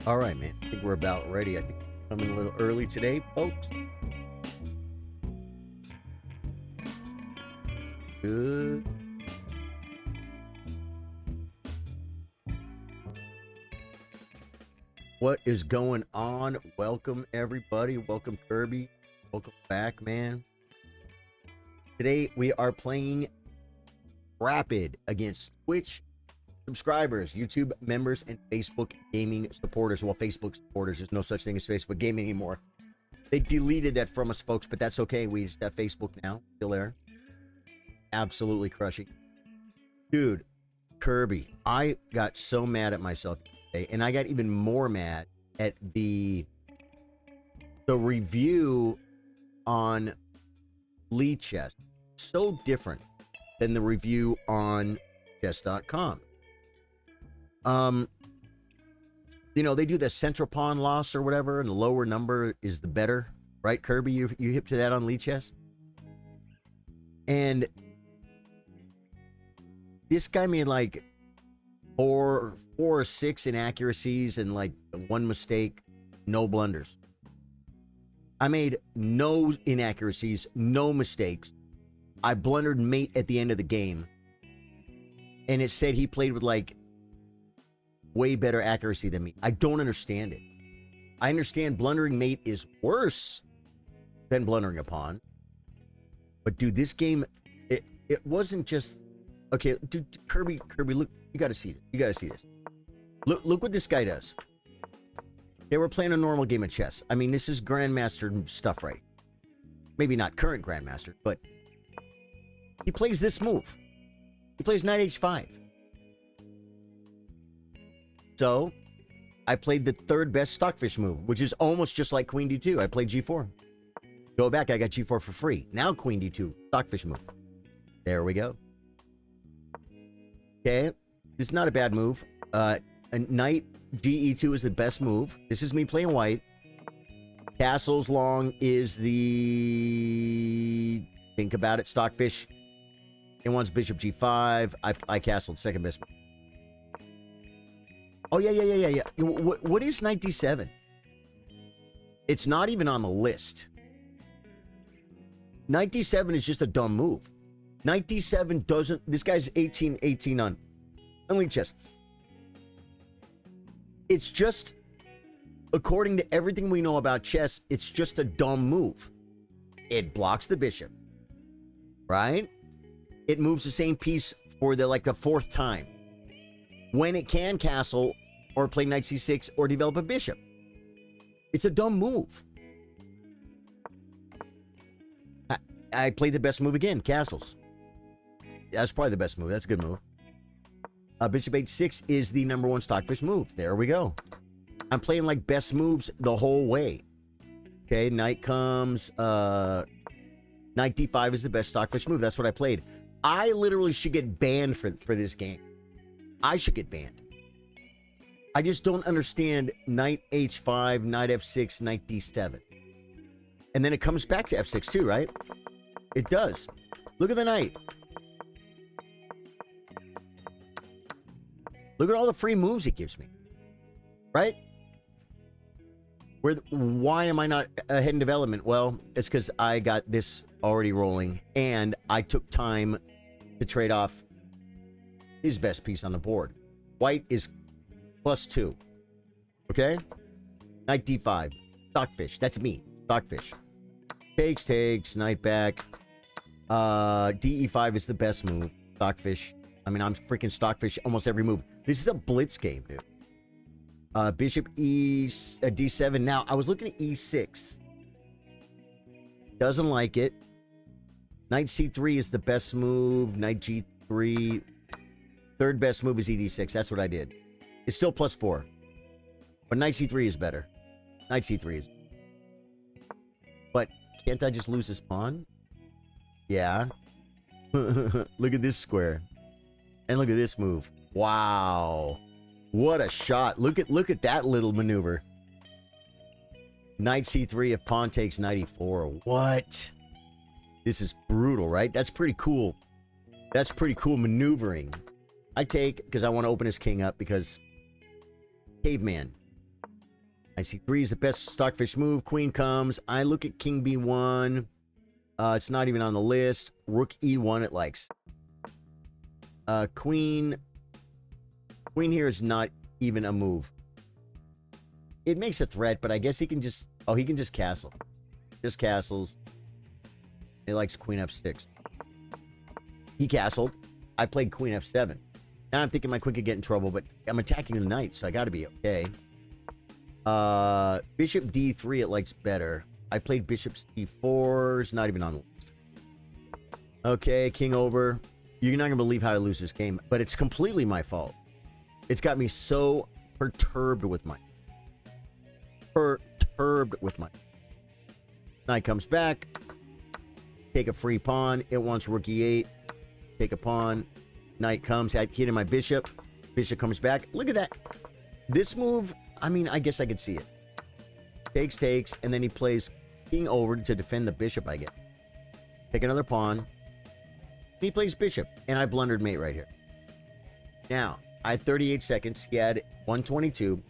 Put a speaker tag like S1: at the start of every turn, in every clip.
S1: All right, man. I think we're about ready. I think we're coming a little early today, folks. Good. What is going on? Welcome, everybody. Welcome, Kirby. Welcome back, man. Today, we are playing Rapid against Twitch subscribers, YouTube members, and Facebook gaming supporters. Well, Facebook supporters. There's no such thing as Facebook gaming anymore. They deleted that from us, folks, but that's okay. We just have Facebook now. Still there. Absolutely crushing. Dude, Kirby, I got so mad at myself today, and I got even more mad at the review on Lee Chess. So different than the review on chess.com. You know, they do the central pawn loss or whatever, and the lower number is the better, right, Kirby? You hip to that on Lee Chess? And this guy made like four or six inaccuracies and like one mistake, no blunders. I made no inaccuracies, no mistakes. I blundered mate at the end of the game. And it said he played with like way better accuracy than me. I don't understand it. I understand blundering mate is worse than blundering a pawn. But dude, this game, it wasn't just... Okay, dude, Kirby, look, you gotta see this. You gotta see this. Look what this guy does. They were playing a normal game of chess. I mean, this is Grandmaster stuff, right? Maybe not current Grandmaster, but he plays this move. He plays knight h5. So, I played the third best stockfish move, which is almost just like queen d2. I played g4. Go back, I got g4 for free. Now queen d2, stockfish move. There we go. Okay, this is not a bad move. A knight ge2 is the best move. This is me playing white. Castles long is the... Think about it, stockfish. It wants bishop g5. I castled, second best move. Oh, yeah. What is knight d7? It's not even on the list. Knight d7 is just a dumb move. Knight d7 doesn't... This guy's 18 on Elite Chess. It's just... According to everything we know about chess, it's just a dumb move. It blocks the bishop. Right? It moves the same piece for the fourth time. When it can castle or play knight c6 or develop a bishop. It's a dumb move. I played the best move again, castles. That's probably the best move. That's a good move. Bishop h6 is the number one stockfish move. There we go. I'm playing like best moves the whole way. Okay, knight comes. Knight d5 is the best stockfish move. That's what I played. I literally should get banned for this game. I should get banned. I just don't understand knight h5, knight f6, knight d7. And then it comes back to f6 too, right? It does. Look at the knight. Look at all the free moves it gives me. Right? Why am I not ahead in development? Well, it's because I got this already rolling, and I took time to trade off his best piece on the board. White is +2. Okay? Knight d5. Stockfish. That's me. Stockfish. Takes. Knight back. De5 is the best move. Stockfish. I mean, I'm freaking stockfish almost every move. This is a blitz game, dude. Bishop d7. Now, I was looking at e6. Doesn't like it. Knight c3 is the best move. Knight g3. Third best move is ed6. That's what I did. It's still +4. But knight c3 is better. Knight c3 is... But can't I just lose this pawn? Yeah. Look at this square. And look at this move. Wow. What a shot. Look at that little maneuver. Knight c3 if pawn takes knight e4. What? This is brutal, right? That's pretty cool. That's pretty cool maneuvering. I take, because I want to open his king up, because caveman. I see 3 is the best stockfish move. Queen comes. I look at king b1. It's not even on the list. Rook e1 it likes. Queen here is not even a move. It makes a threat, but I guess he can just... Oh, he can just castle. Just castles. He likes queen f6. He castled. I played queen f7. Now I'm thinking my queen could get in trouble, but I'm attacking the knight, so I got to be okay. Bishop d3 it likes better. I played bishop c4. It's not even on the list. Okay, king over. You're not going to believe how I lose this game, but it's completely my fault. It's got me so perturbed with my... Knight comes back. Take a free pawn. It wants rook e8. Take a pawn. Knight comes. I hit in my bishop. Bishop comes back. Look at that. This move, I mean, I guess I could see it. Takes, and then he plays king over to defend the bishop, I guess. Take another pawn. He plays bishop, and I blundered mate right here. Now, I had 38 seconds. He had 122.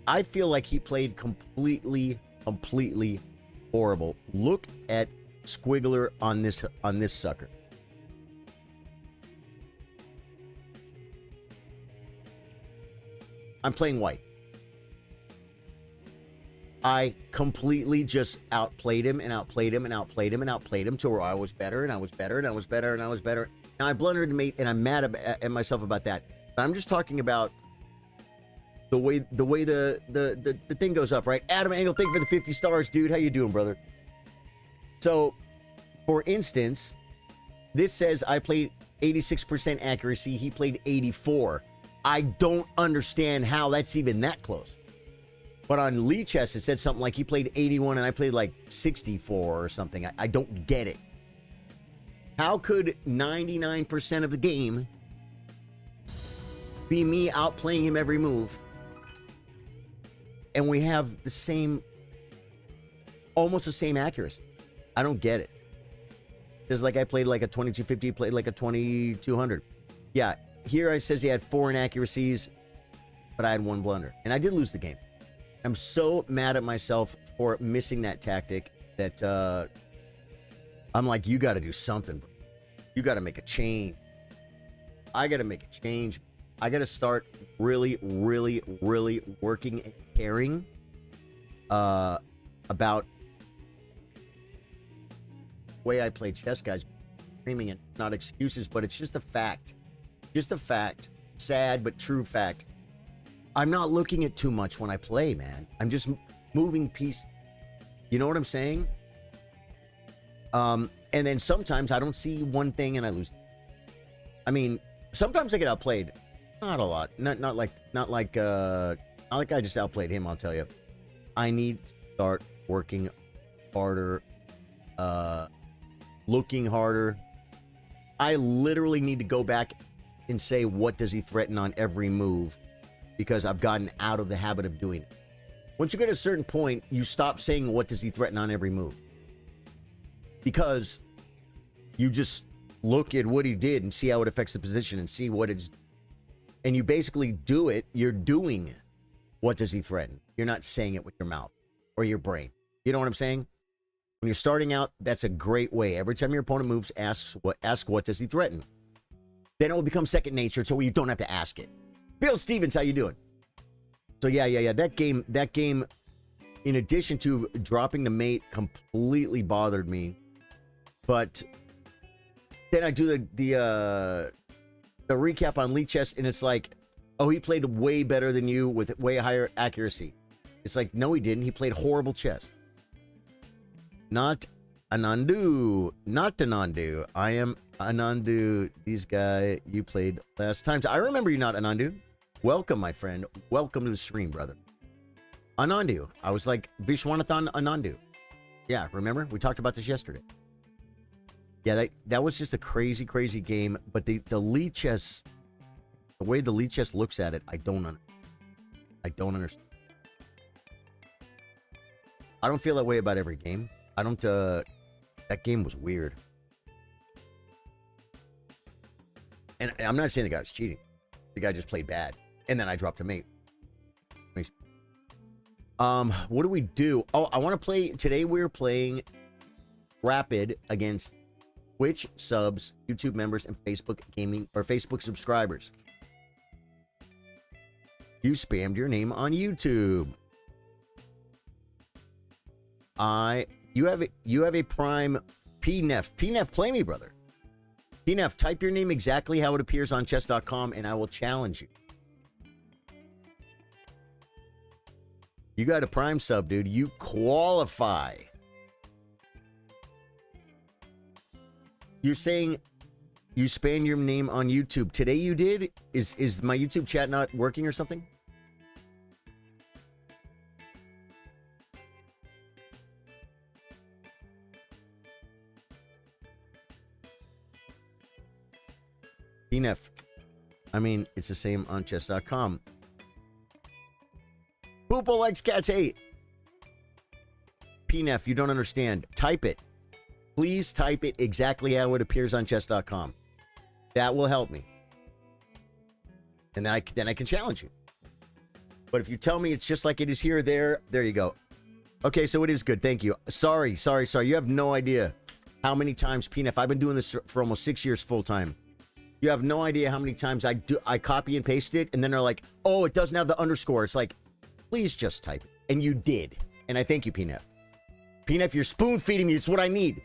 S1: I feel like he played completely horrible. Look at Squiggler on this sucker. I'm playing white. I completely just outplayed him and outplayed him and outplayed him and outplayed him to where I was better and I was better and I was better and I was better. Now I blundered mate and I'm mad at myself about that. But I'm just talking about the way the thing goes up, right? Adam Engel, thank you for the 50 stars, dude. How you doing, brother? So, for instance, this says I played 86% accuracy. He played 84. I don't understand how that's even that close. But on Lee Chess, it said something like he played 81 and I played like 64 or something. I don't get it. How could 99% of the game be me outplaying him every move? And we have the same, almost the same accuracy. I don't get it. Because like I played like a 2250, played like a 2200. Yeah, here it says he had 4 inaccuracies, but I had 1 blunder. And I did lose the game. I'm so mad at myself for missing that tactic that I'm like, you got to do something. You got to make a change. I got to make a change. I got to start really working and caring about the way I play chess, guys. Screaming it, not excuses, but it's just a fact. Just a fact. Sad, but true fact. I'm not looking at too much when I play, man. I'm just moving pieces. You know what I'm saying? And then sometimes I don't see one thing and I lose. I mean, sometimes I get outplayed. Not a lot. Not like I just outplayed him, I'll tell you. I need to start working harder, looking harder. I literally need to go back and say, what does he threaten on every move? Because I've gotten out of the habit of doing it. Once you get to a certain point, you stop saying, what does he threaten on every move? Because you just look at what he did and see how it affects the position and see what it's... And you basically do it. You're doing what does he threaten. You're not saying it with your mouth or your brain. You know what I'm saying? When you're starting out, that's a great way. Every time your opponent moves, ask what does he threaten. Then it will become second nature so you don't have to ask it. Bill Stevens, how you doing? So yeah. That game, in addition to dropping the mate, completely bothered me. But then I do the recap on Lee Chess, and it's like, oh, he played way better than you with way higher accuracy. It's like, no, he didn't. He played horrible chess. Not Anandu. Not Anandu. I am Anandu. These guy you played last time. So I remember you, not Anandu. Welcome, my friend. Welcome to the stream, brother. Anandu. I was like, Vishwanathan Anandu. Yeah, remember? We talked about this yesterday. Yeah, that was just a crazy game. But the Lee Chess, the way the Lee Chess looks at it, I don't understand. I don't feel that way about every game. I don't, that game was weird. And I'm not saying the guy was cheating. The guy just played bad. And then I dropped a mate. What do we do? Oh, I want to play today. We're playing Rapid against Twitch subs, YouTube members, and Facebook gaming or Facebook subscribers. You spammed your name on YouTube. You have a Prime PNEF. PNEF, play me, brother. PNEF, type your name exactly how it appears on chess.com and I will challenge you. You got a Prime sub, dude. You qualify. You're saying you spammed your name on YouTube. Today you did? Is my YouTube chat not working or something? PNEF. I mean, it's the same on chess.com. Poople likes cats hate. PNEF, you don't understand. Type it. Please type it exactly how it appears on chess.com. That will help me. And then I can challenge you. But if you tell me it's just like it is here, there you go. Okay, so it is good. Thank you. Sorry. You have no idea how many times, PNEF, I've been doing this for almost 6 years full time. You have no idea how many times I copy and paste it, and then they're like, oh, it doesn't have the underscore. It's like, please just type it. And you did. And I thank you, PNEF. PNEF, you're spoon feeding me. It's what I need.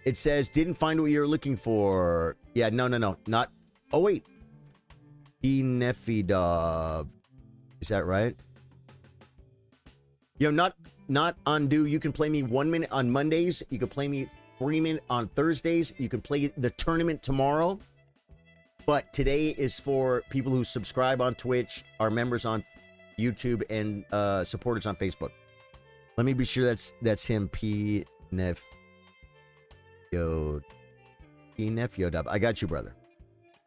S1: It says, didn't find what you're looking for. Yeah, no. Not. Oh, wait. PNEFidov. Is that right? You know, not undo. You can play me 1 minute on Mondays. You can play me 3 minutes on Thursdays. You can play the tournament tomorrow. But today is for people who subscribe on Twitch, are members on YouTube, and supporters on Facebook. Let me be sure that's him. PNEF Yodov. I got you, brother.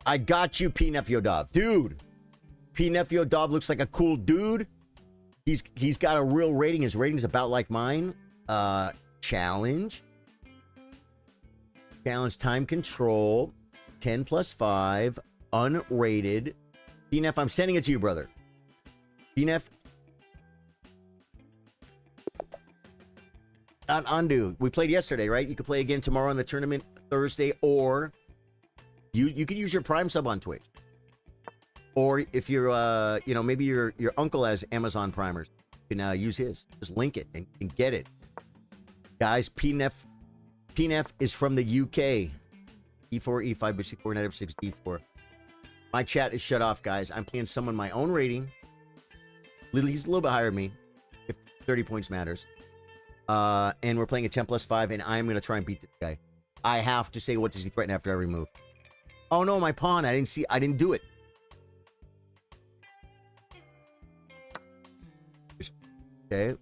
S1: I got you, PNEF Yodov. Dude, PNEF Yodov looks like a cool dude. He's got a real rating. His rating's about like mine. Challenge time control 10+5 unrated. PNEF, I'm sending it to you, brother. PNEF. Not undo. We played yesterday, right? You could play again tomorrow in the tournament, Thursday, or you could use your Prime sub on Twitch. Or if you're maybe your uncle has Amazon Primers, you can use his. Just link it and get it. Guys, PNEF is from the UK. E4, E5, bishop 4, knight f6, D4. My chat is shut off, guys. I'm playing someone my own rating. He's a little bit higher than me, if 30 points matters. And we're playing a 10+5, and I'm going to try and beat this guy. I have to say, what does he threaten after every move? Oh, no, my pawn. I didn't do it. Okay.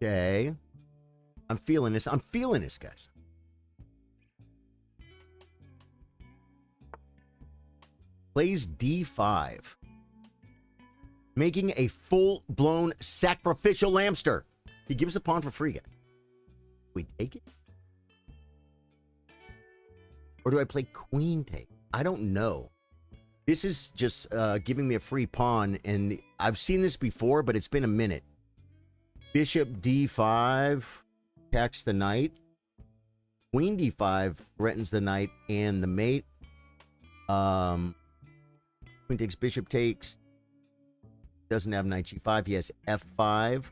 S1: Okay. I'm feeling this, guys. Plays D5. Making a full-blown sacrificial lamster. He gives a pawn for free, guys. We take it? Or do I play queen take? I don't know. This is just giving me a free pawn, and I've seen this before, but it's been a minute. Bishop D5 attacks the knight. Queen D5 threatens the knight and the mate. Queen takes, bishop takes. Doesn't have knight G5. He has F5.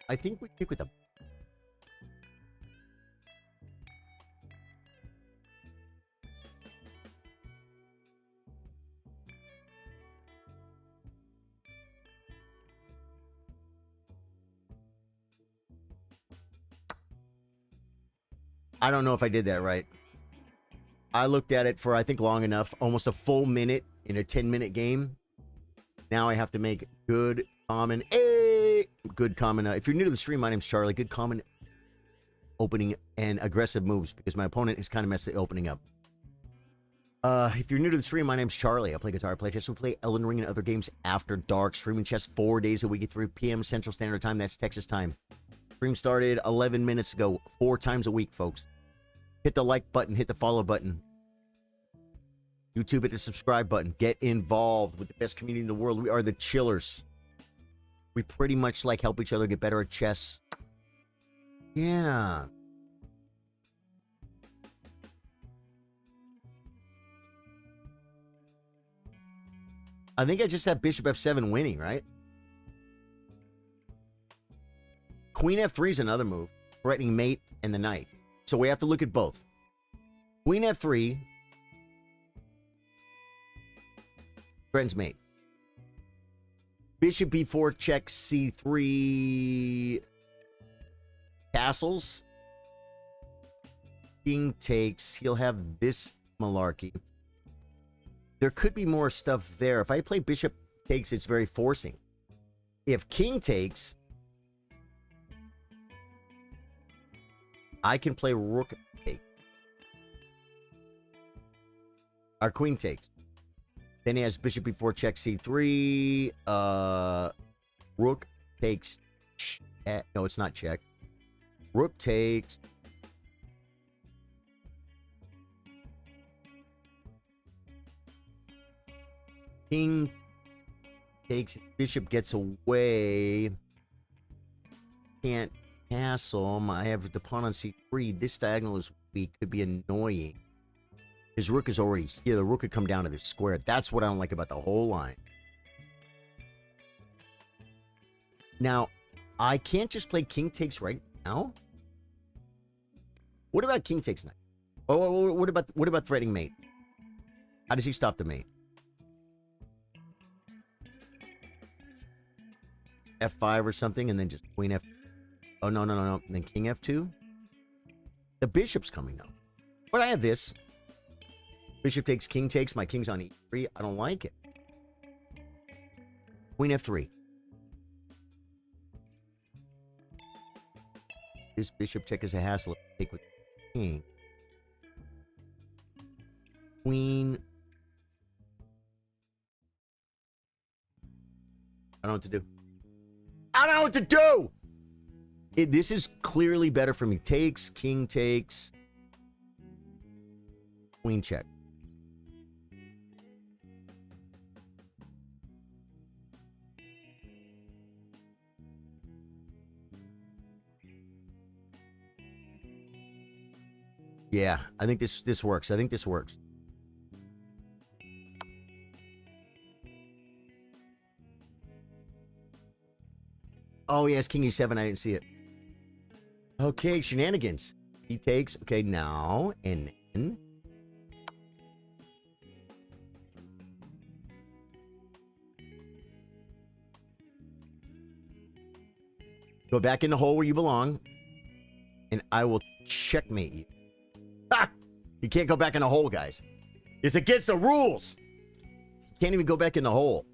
S1: I think we pick with a... I don't know if I did that right. I looked at it for, I think, long enough. Almost a full minute in a 10-minute game. Now I have to make good, common, good, common. If you're new to the stream, my name's Charlie. Good, common, opening, and aggressive moves, because my opponent has kind of messed the opening up. If you're new to the stream, my name's Charlie. I play guitar, play chess, we play Elden Ring and other games after dark. Streaming chess 4 days a week at 3 p.m. Central Standard Time. That's Texas time. Stream started 11 minutes ago. 4 times a week, folks. Hit the like button. Hit the follow button. YouTube, hit the subscribe button. Get involved with the best community in the world. We are the chillers. We pretty much like help each other get better at chess. Yeah. I think I just have Bishop F7 winning, right? Queen F3 is another move. Threatening mate and the knight. So we have to look at both. Queen F3 threatens mate. Bishop B4 checks C3 castles. King takes. He'll have this malarkey. There could be more stuff there. If I play bishop takes, it's very forcing. If king takes, I can play rook take. Our queen takes. Then he has bishop before check c3. Rook takes. No, it's not check. Rook takes. King takes. Bishop gets away. Can't castle. I have the pawn on c3. This diagonal is weak. Could be annoying. His rook is already here. The rook could come down to this square. That's what I don't like about the whole line. Now, I can't just play king takes right now. What about king takes knight? Oh, what about threatening mate? How does he stop the mate? F5 or something, and then just queen F. Oh, no. And then king F2. The bishop's coming up. But I have this. Bishop takes, king takes. My king's on E3. I don't like it. Queen F3. This bishop check is a hassle. Take with king. Queen. I don't know what to do. I don't know what to do! This is clearly better for me. Takes, king takes. Queen check. Yeah, I think this works. I think this works. Oh, yes, king e7. I didn't see it. Okay, shenanigans. He takes. Okay, now. And then. Go back in the hole where you belong. And I will checkmate you. Ah! You can't go back in the hole, guys. It's against the rules. You can't even go back in the hole.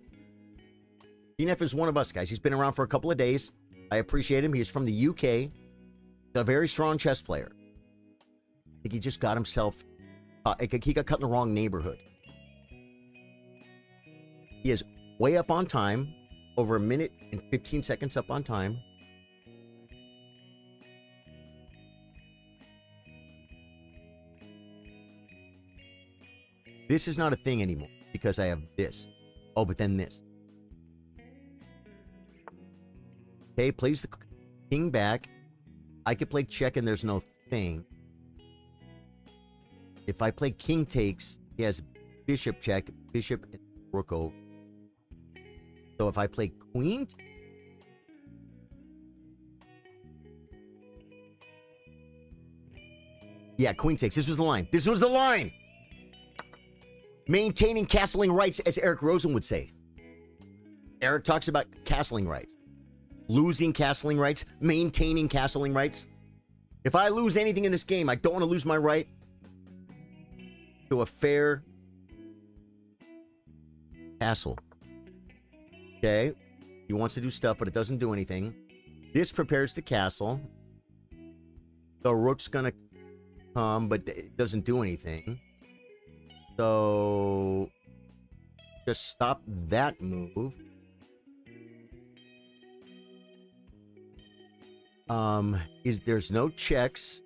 S1: DNF is one of us, guys. He's been around for a couple of days. I appreciate him. He's from the UK. He's a very strong chess player. I think he just got himself... he got cut in the wrong neighborhood. He is way up on time. Over 1 minute and 15 seconds up on time. This is not a thing anymore because I have this. Oh, but then this. Okay, plays the king back. I could play check and there's no thing. If I play king takes, he has bishop check, bishop and rook over. So if I play queen, yeah, queen takes. This was the line. This was the line. Maintaining castling rights, as Eric Rosen would say. Eric talks about castling rights. Losing castling rights, maintaining castling rights. If I lose anything in this game, I don't want to lose my right. to a fair castle. Okay? He wants to do stuff, but it doesn't do anything. This prepares to castle. The rook's gonna come, but it doesn't do anything. So just stop that move. There's no checks.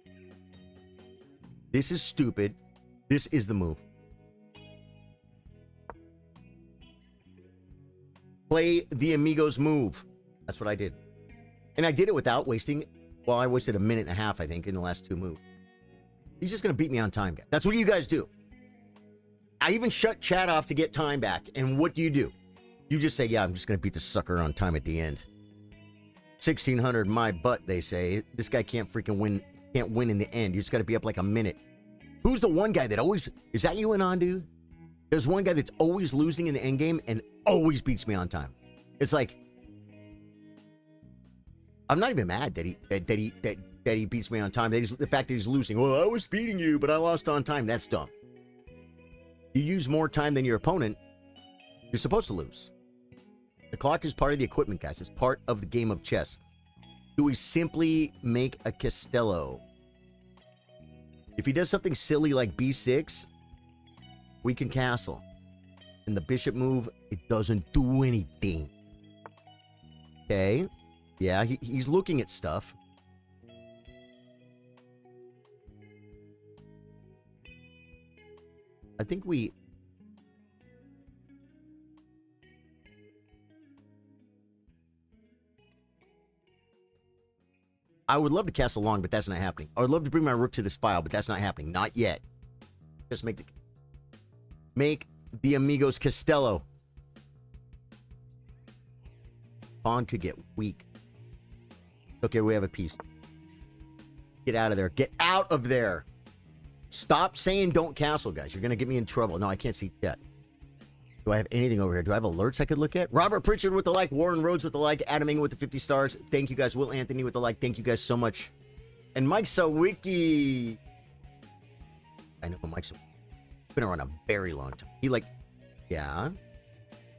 S1: This is stupid. This is the move. Play the Amigos move. That's what I did. And I did it without wasting, well, I wasted a minute and a half, I think, in the last two moves. He's just going to beat me on time, guys. That's what you guys do. I even shut chat off to get time back. And what do? You just say, yeah, I'm just going to beat the sucker on time at the end. 1600 my butt, they say. This guy can't freaking win. Can't win in the end. You just got to be up like a minute. Who's the one guy that always... Is that you and Andu? There's one guy that's always losing in the end game and always beats me on time. It's like... I'm not even mad that he beats me on time. The fact that he's losing. Well, I was beating you, but I lost on time. That's dumb. You use more time than your opponent, you're supposed to lose. The clock is part of the equipment, guys. It's part of the game of chess. Do we simply make a Castello? If he does something silly like b6, we can castle. And the bishop move, it doesn't do anything. Okay. Yeah, he's looking at stuff. I think we... I would love to castle long, but that's not happening. I would love to bring my rook to this file, but that's not happening. Not yet. Just make the Amigos Castello. Pawn could get weak. Okay, we have a piece. Get out of there. Get out of there. Stop saying don't castle, guys. You're going to get me in trouble. No, I can't see yet. Do I have anything over here? Do I have alerts I could look at? Robert Pritchard with the like. Warren Rhodes with the like. Adam Inge with the 50 stars. Thank you, guys. Will Anthony with the like. Thank you, guys, so much. And Mike Sawicki. I know Mike Sawicki. Been around a very long time. He like, yeah,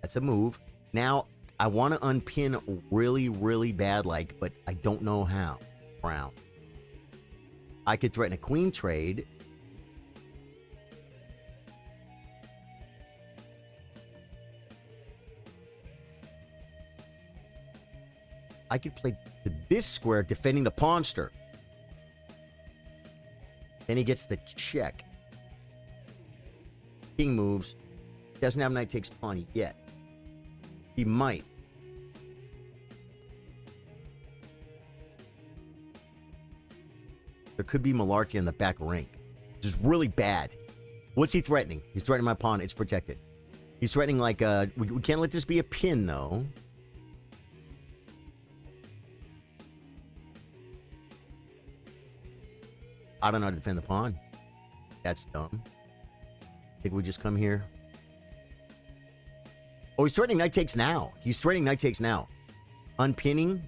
S1: that's a move. Now, I want to unpin really, really bad, like, but I don't know how. Brown. I could threaten a queen trade. I could play this square defending the pawnster. Then he gets the check. King moves. Doesn't have knight takes pawn yet. He might. There could be malarkey in the back rank. Which is really bad. What's he threatening? He's threatening my pawn. It's protected. He's threatening like we can't let this be a pin though. I don't know how to defend the pawn. That's dumb. I think we just come here. Oh, he's threatening knight takes now. He's threatening knight takes now. Unpinning.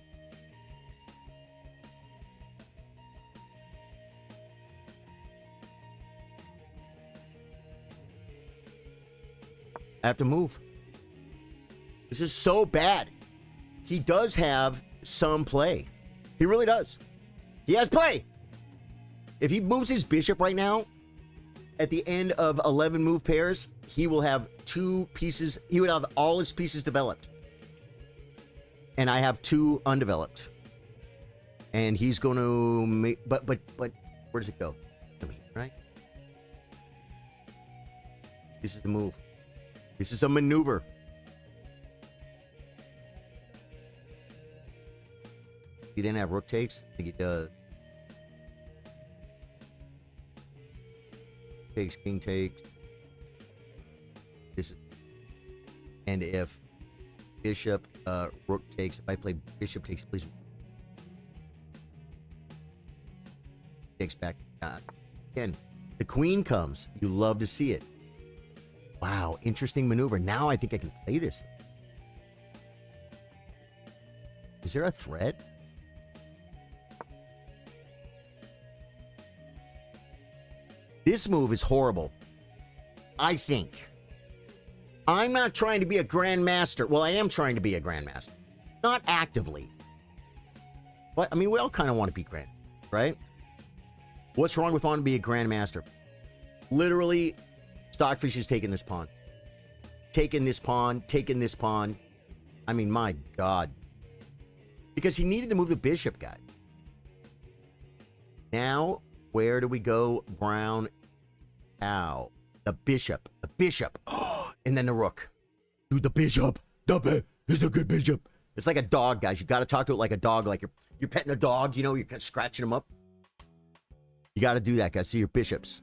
S1: I have to move. This is so bad. He does have some play. He really does. He has play. If he moves his bishop right now, at the end of 11 move pairs, he will have 2 pieces. He would have all his pieces developed. And I have 2 undeveloped. And he's going to make... But, where does it go? Right? This is the move. This is a maneuver. He then have rook takes? I think he does. Takes, king takes. This is, and if bishop, rook takes, if I play bishop takes, please. Takes back. Again, the queen comes. You love to see it. Wow, interesting maneuver. Now I think I can play this. Is there a threat? This move is horrible. I think. I'm not trying to be a grandmaster. Well, I am trying to be a grandmaster. Not actively. But, I mean, we all kind of want to be grand, right? What's wrong with wanting to be a grandmaster? Literally, Stockfish is taking this pawn. Taking this pawn. Taking this pawn. I mean, my God. Because he needed to move the bishop, guy. Now, where do we go? Brown. Ow. The bishop. The bishop. And then the rook. Dude, the bishop. Is a good bishop. It's like a dog, guys. You got to talk to it like a dog. Like you're petting a dog, you know, you're scratching him up. You got to do that, guys. See your bishops.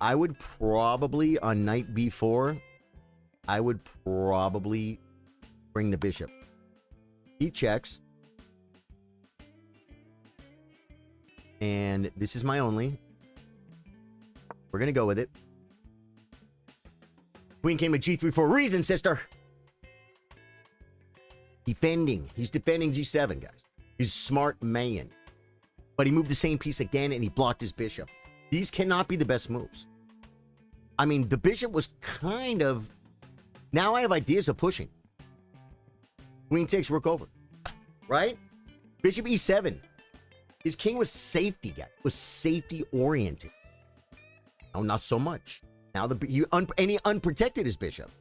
S1: I would probably, on knight b4, I would probably bring the bishop. He checks. And this is my only. We're going to go with it. Queen came to g3 for a reason, sister. Defending. He's defending g7, guys. He's a smart man. But he moved the same piece again, and he blocked his bishop. These cannot be the best moves. I mean, the bishop was kind of... Now I have ideas of pushing. Queen takes, rook over. Right? Bishop e7. His king was safety, guy. Was safety-oriented. Now, not so much. Now, and he unprotected his bishop.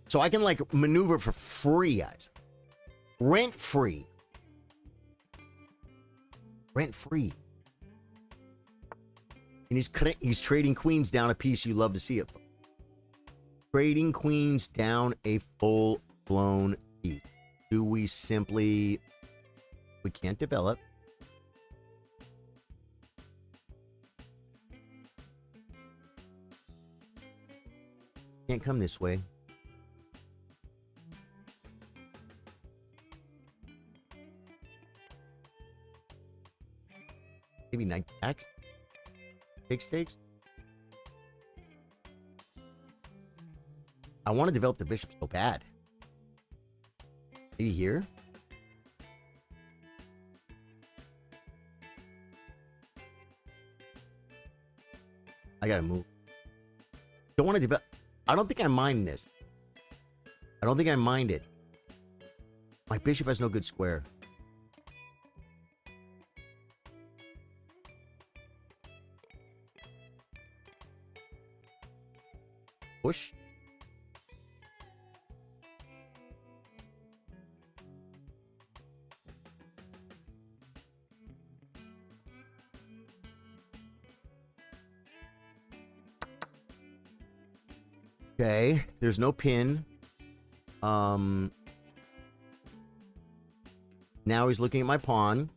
S1: So I can, like, maneuver for free, guys. Rent-free. Rent-free. And he's trading queens down a piece. You love to see it. Trading queens down a full-blown piece. Do we simply... We can't develop. Can't come this way. Maybe knight back. Takes. I want to develop the bishop so bad. Maybe here. I gotta move. Don't want to develop. I don't think I mind this. I don't think I mind it. My bishop has no good square. Push. Okay, there's no pin. Now he's looking at my pawn.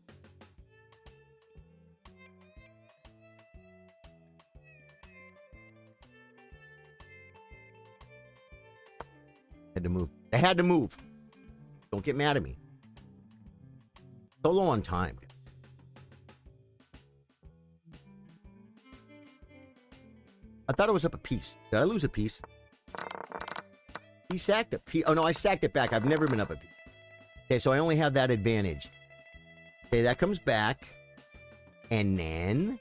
S1: Had to move. I had to move. Don't get mad at me. So low on time. I thought it was up a piece. Did I lose a piece? He sacked a piece. Oh, no, I sacked it back. I've never been up a piece. Okay, so I only have that advantage. Okay, that comes back. And then...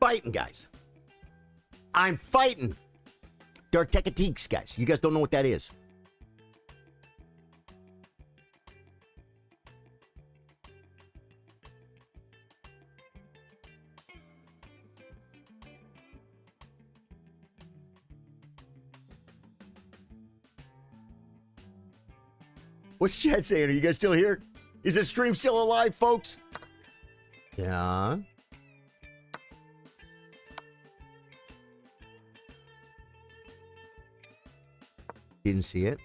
S1: fighting, guys. I'm fighting. Dark Techateeks, guys. You guys don't know what that is. What's Chad saying? Are you guys still here? Is this stream still alive, folks? Yeah. Didn't see it.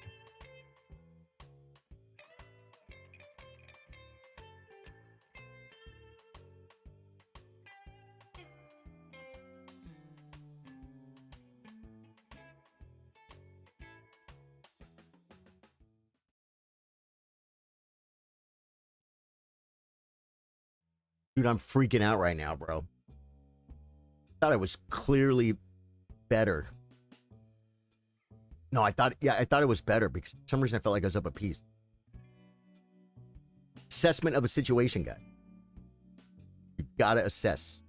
S1: Dude, I'm freaking out right now, bro. Thought it was clearly better. No, I thought it was better because for some reason I felt like I was up a piece. Assessment of a situation, guy. You gotta assess.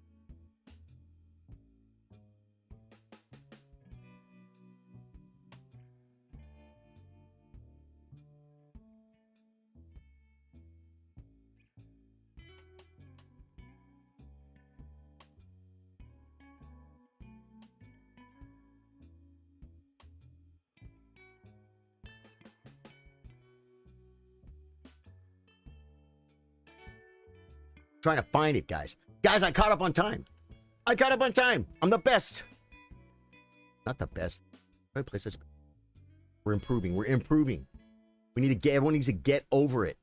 S1: Trying to find it, guys. Guys, I caught up on time. I caught up on time. I'm the best. Not the best. Right place. We're improving. We're improving. We need to get. Everyone needs to get over it.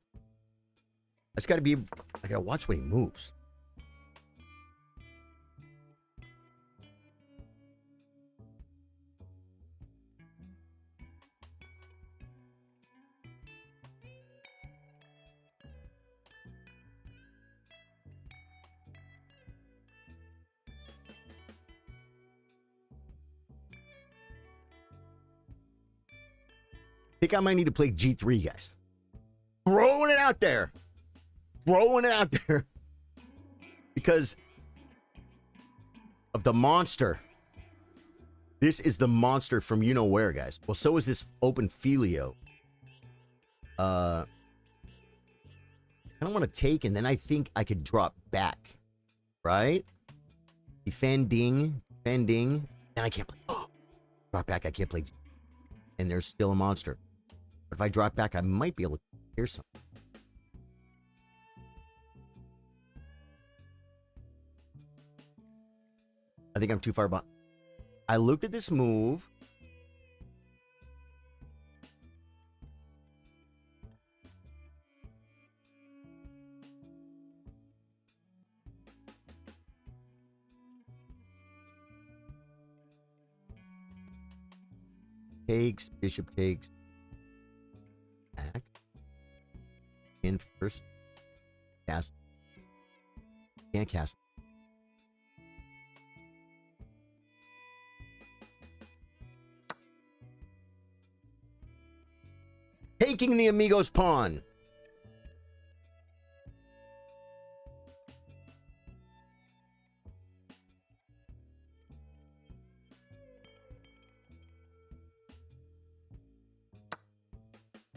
S1: It's got to be. I gotta watch when he moves. I think I might need to play G3, guys. Throwing it out there. Throwing it out there. Because of the monster. This is the monster from you know where, guys. Well, so is this open Filio. I don't want to take, and then I think I could drop back. Right? Defending. Then I can't play. Oh, drop back, I can't play. And there's still a monster. But if I drop back, I might be able to hear something. I think I'm too far behind. I looked at this move. Takes, bishop takes. Back. In first. Cast. Can't cast. Taking the Amigo's pawn.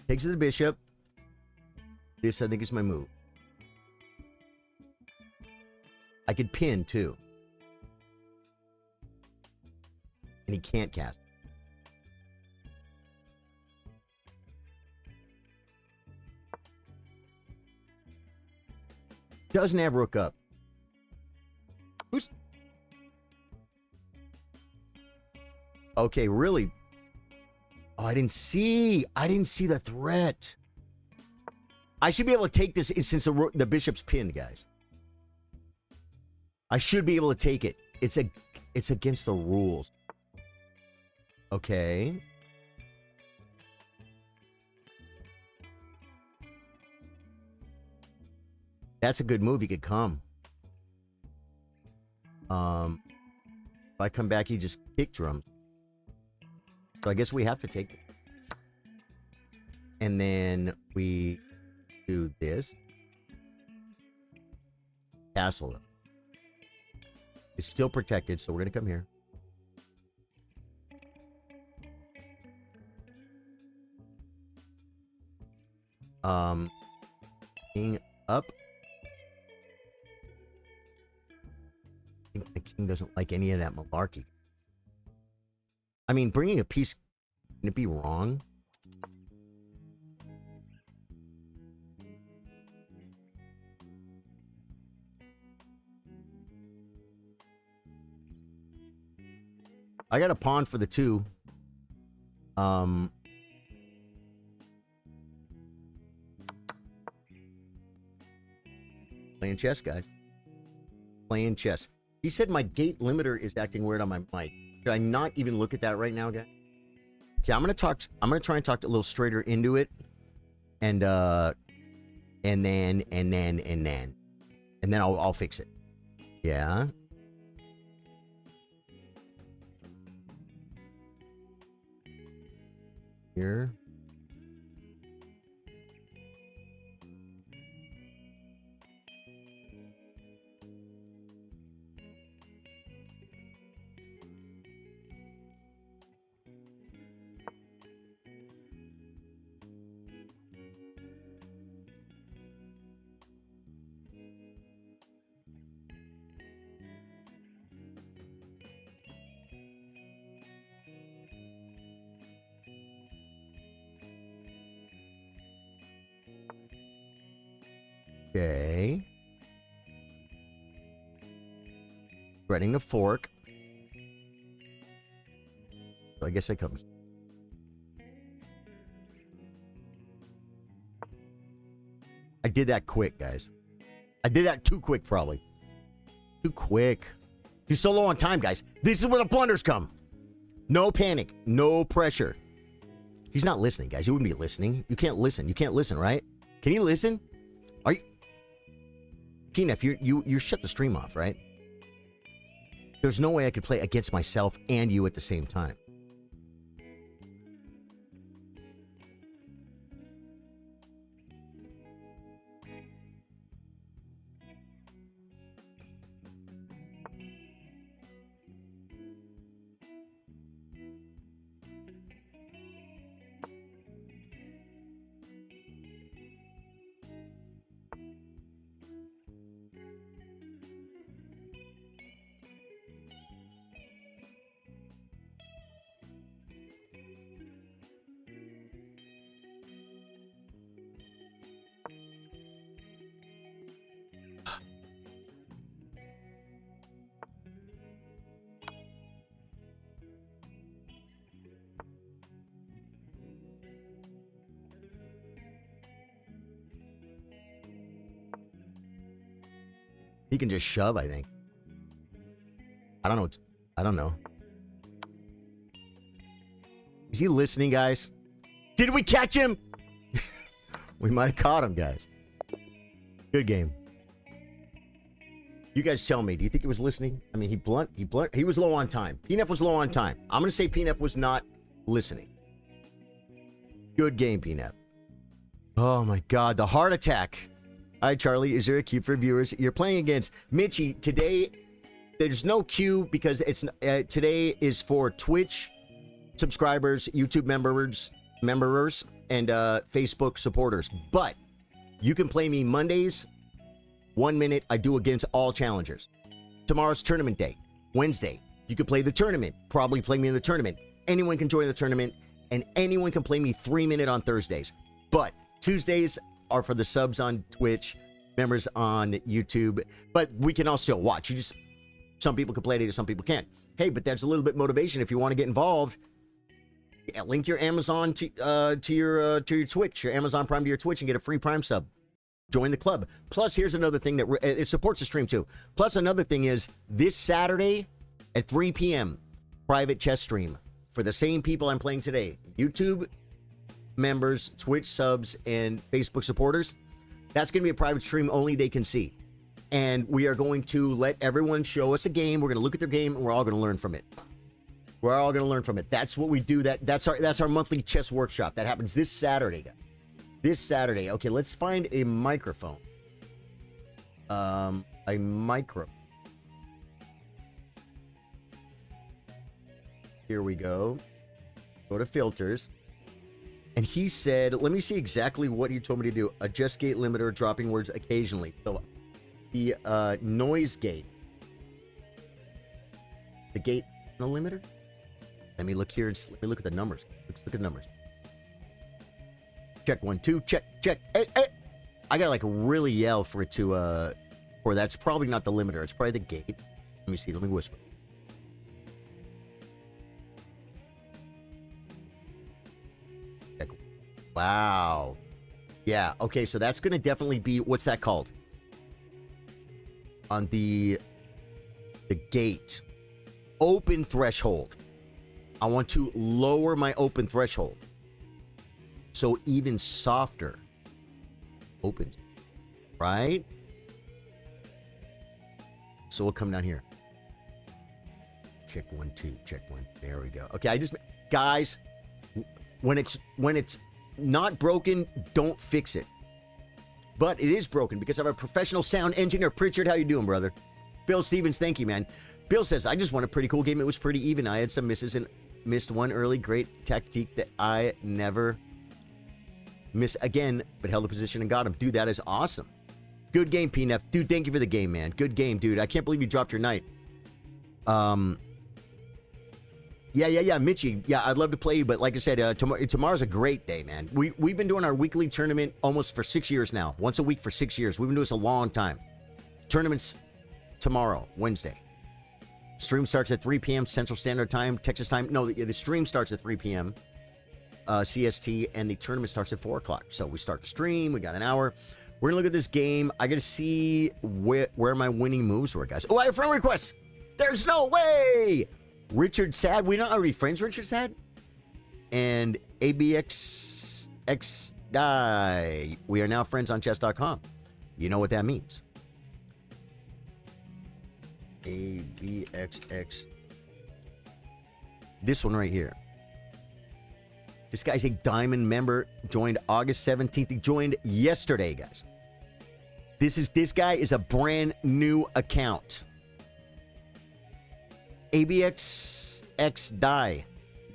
S1: Takes the bishop. This, I think, is my move. I could pin, too. And he can't cast. Doesn't have rook up. Who's... Okay, really... Oh, I didn't see the threat. I should be able to take this since the bishop's pinned, guys. I should be able to take it. It's against the rules. Okay. That's a good move. He could come. If I come back, he just kick drums. So I guess we have to take it. And then we do this. Castle. It's still protected, so we're going to come here. King up. I think the king doesn't like any of that malarkey. I mean, bringing a piece, can it be wrong? I got a pawn for the 2. Playing chess, guys. Playing chess. He said my gate limiter is acting weird on my mic. Should I not even look at that right now, guys? Okay, I'm gonna try and talk a little straighter into it. And then. And then I'll fix it. Yeah. Here. Okay. Threading the fork. So I guess I come. I did that quick, guys. I did that too quick, probably. Too quick. You're so low on time, guys. This is where the blunders come. No panic. No pressure. He's not listening, guys. You wouldn't be listening. You can't listen. You can't listen, right? Can you listen? Are you... Peanut, you shut the stream off, right? There's no way I could play against myself and you at the same time. He can just shove, I think. I don't know. I don't know. Is he listening, guys? Did we catch him? We might have caught him, guys. Good game. You guys tell me. Do you think he was listening? I mean, he was low on time. PNF was low on time. I'm going to say PNF was not listening. Good game, PNF. Oh, my God. The heart attack. Hi, Charlie. Is there a queue for viewers? You're playing against Mitchie. Today, there's no queue because it's today is for Twitch subscribers, YouTube members, and Facebook supporters. But you can play me Mondays, 1 minute. I do against all challengers. Tomorrow's tournament day. Wednesday, you can play the tournament. Probably play me in the tournament. Anyone can join the tournament, and anyone can play me 3 minute on Thursdays. But Tuesdays are for the subs on Twitch, members on YouTube, but we can all still watch. Some people can play it, some people can't. Hey, but that's a little bit motivation if you want to get involved. Yeah, link your Amazon to your Twitch, your Amazon Prime to your Twitch, and get a free Prime sub. Join the club. Plus, here's another thing that it supports the stream too. Plus, another thing is this Saturday at 3 p.m. private chess stream for the same people I'm playing today. YouTube members, Twitch subs, and Facebook supporters. That's going to be a private stream only they can see. And we are going to let everyone show us a game. We're going to look at their game, and we're all going to learn from it. We're all going to learn from it. That's what we do. That's our monthly chess workshop. That happens this Saturday, guys. This Saturday. Okay, let's find a microphone. A micro. Here we go. Go to filters. And he said, let me see exactly what he told me to do. Adjust gate limiter, dropping words occasionally. So the noise gate. The gate, no limiter? Let me look here and let me look at the numbers. Let's look at the numbers. Check 1, 2, check. Hey. I gotta like really yell for it to or that's probably not the limiter. It's probably the gate. Let me see, let me whisper. Wow. Yeah, okay, so that's going to definitely be, what's that called? On the gate. Open threshold. I want to lower my open threshold. So even softer. Open. Right? So we'll come down here. Check 1, 2. Check 1. There we go. Okay, guys, when it's not broken, don't fix it. But it is broken because I have a professional sound engineer. Pritchard, how you doing, brother? Bill Stevens, thank you, man. Bill says, I just won a pretty cool game. It was pretty even. I had some misses and missed one early. Great tactique that I never miss again, but held the position and got him. Dude, that is awesome. Good game, PNF. Dude, thank you for the game, man. Good game, dude. I can't believe you dropped your night. Yeah, Mitchie. Yeah, I'd love to play you, but like I said, tomorrow's a great day, man. We've been doing our weekly tournament almost for 6 years now. Once a week for 6 years. We've been doing this a long time. Tournament's tomorrow, Wednesday. Stream starts at 3 p.m. Central Standard Time, Texas time. No, the stream starts at 3 p.m. CST, and the tournament starts at 4 o'clock. So we start the stream. We got an hour. We're going to look at this game. I got to see where my winning moves were, guys. Oh, I have friend requests. There's no way. Richard Sad. We're not already friends, Richard Sad? And ABXX Die. We are now friends on chess.com. You know what that means. ABXX. This one right here. This guy's a diamond member. Joined August 17th. He joined yesterday, guys. This guy is a brand new account. ABXX Die.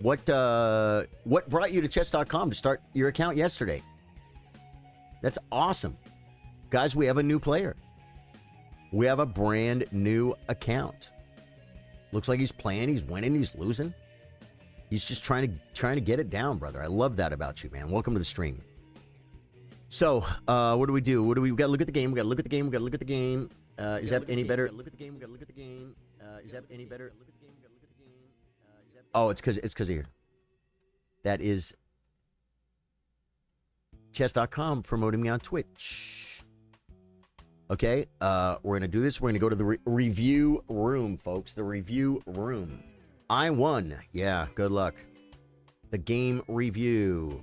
S1: What brought you to chess.com to start your account yesterday? That's awesome. Guys, we have a new player. We have a brand new account. Looks like he's playing, he's winning, he's losing. He's just trying to get it down, brother. I love that about you, man. Welcome to the stream. So, what do? We got to look at the game. We got to look at the game. We got to look at the game. Is that any better? Look at the game. We got to look at the game. Is that any better? Look at the game. We got to look at the game. Oh, it's because of here. That is chess.com promoting me on Twitch. Okay, we're going to do this. We're going to go to the review room, folks. The review room. I won. Yeah, good luck. The game review.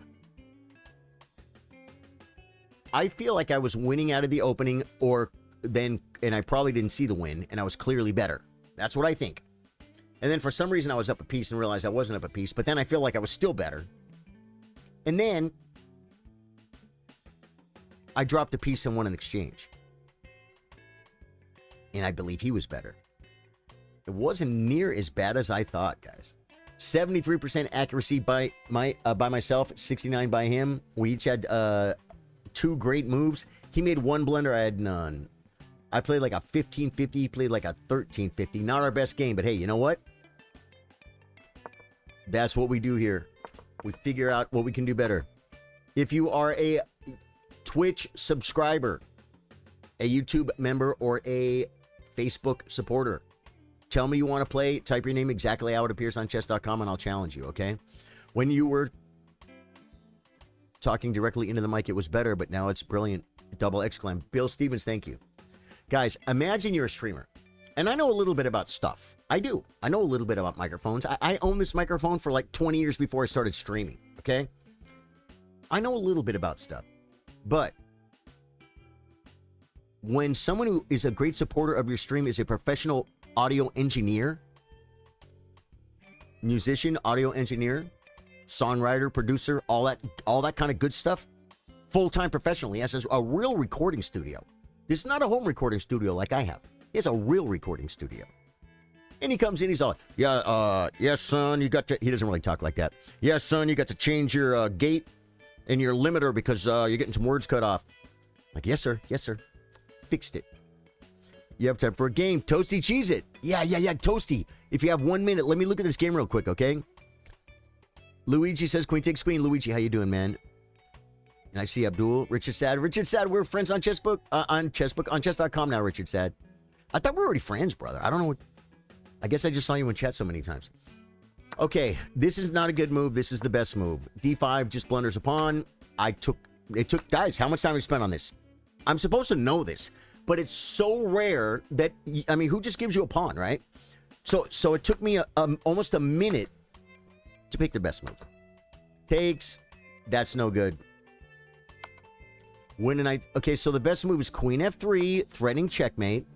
S1: I feel like I was winning out of the opening, and I probably didn't see the win, and I was clearly better. That's what I think. And then for some reason I was up a piece and realized I wasn't up a piece, but then I feel like I was still better. And then I dropped a piece and won an exchange. And I believe he was better. It wasn't near as bad as I thought, guys. 73% accuracy by myself, 69 by him. We each had 2 great moves. He made 1 blunder, I had none. I played like a 15-50, he played like a 13-50. Not our best game, but hey, you know what? That's what we do here. We figure out what we can do better. If you are a Twitch subscriber, a YouTube member, or a Facebook supporter, tell me you want to play. Type your name exactly how it appears on chess.com and I'll challenge you, okay? When you were talking directly into the mic, it was better, but now it's brilliant. Double exclaim. Bill Stevens, thank you. Guys, imagine you're a streamer. And I know a little bit about stuff. I do. I know a little bit about microphones. I owned this microphone for like 20 years before I started streaming, okay? I know a little bit about stuff. But when someone who is a great supporter of your stream is a professional audio engineer, musician, audio engineer, songwriter, producer, all that kind of good stuff, full-time professional. He has a real recording studio. This is not a home recording studio like I have. He has a real recording studio. And he comes in, he's all, yes, son, you got to, he doesn't really talk like that. Yes, son, you got to change your gate and your limiter because you're getting some words cut off. Like, yes, sir. Yes, sir. Fixed it. You have time for a game. ToastyCheezit. Yeah, Toasty. If you have 1 minute, let me look at this game real quick, okay? Luigi says, queen takes queen. Luigi, how you doing, man? And I see Abdul. Richard Sad. Richard Sad, we're friends on Chessbook. On chess.com now, Richard Sad. I thought we were already friends, brother. I don't know what... I guess I just saw you in chat so many times. Okay, this is not a good move. This is the best move. D5 just blunders a pawn. It took... Guys, how much time have we spent on this? I'm supposed to know this, but it's so rare that... I mean, who just gives you a pawn, right? So it took me almost a minute to pick the best move. Takes. That's no good. Win a knight. Okay, so the best move is queen f3, threatening checkmate.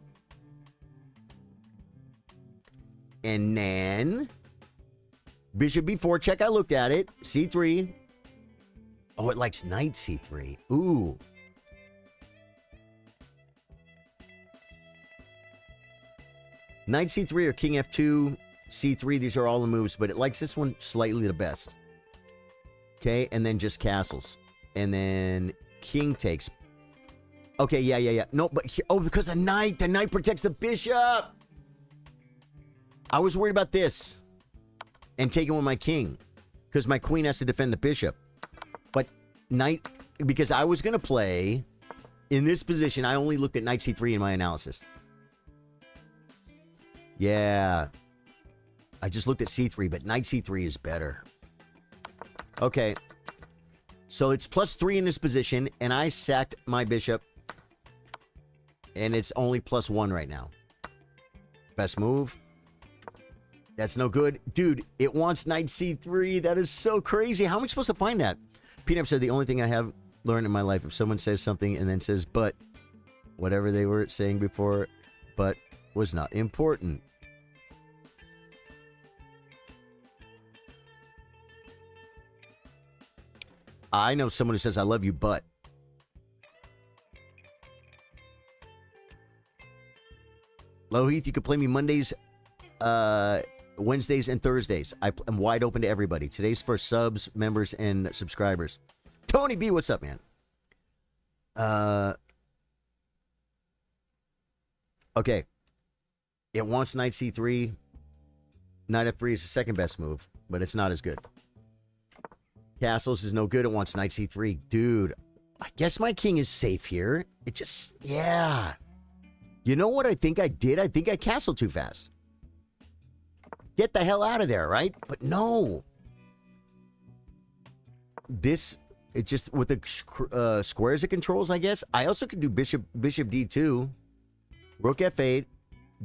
S1: And then bishop b4. Check. I looked at it. c3. Oh, it likes knight c3. Ooh. Knight c3 or king f2, c3. These are all the moves, but it likes this one slightly the best. Okay, and then just castles. And then king takes. Okay, yeah. No, but because the knight protects the bishop. I was worried about this and taking with my king because my queen has to defend the bishop. But knight, because I was going to play in this position, I only looked at knight c3 in my analysis. Yeah. I just looked at c3, but knight c3 is better. Okay. So it's +3 in this position, and I sacked my bishop. And it's only +1 right now. Best move. That's no good. Dude, it wants knight c3. That is so crazy. How am I supposed to find that? Peanut said the only thing I have learned in my life, if someone says something and then says, but, whatever they were saying before, but was not important. I know someone who says, I love you, but. Lohith, you can play me Mondays, Wednesdays, and Thursdays. I'm wide open to everybody. Today's for subs, members, and subscribers. Tony B, what's up, man? Okay. It wants knight c3. Knight f3 is the second best move, but it's not as good. Castles is no good. It wants knight c3. Dude, I guess my king is safe here. It just, yeah. You know what I think I did? I think I castled too fast. Get the hell out of there, right? But no. This, it just, with the squares it controls, I guess. I also could do bishop d2. Rook f8.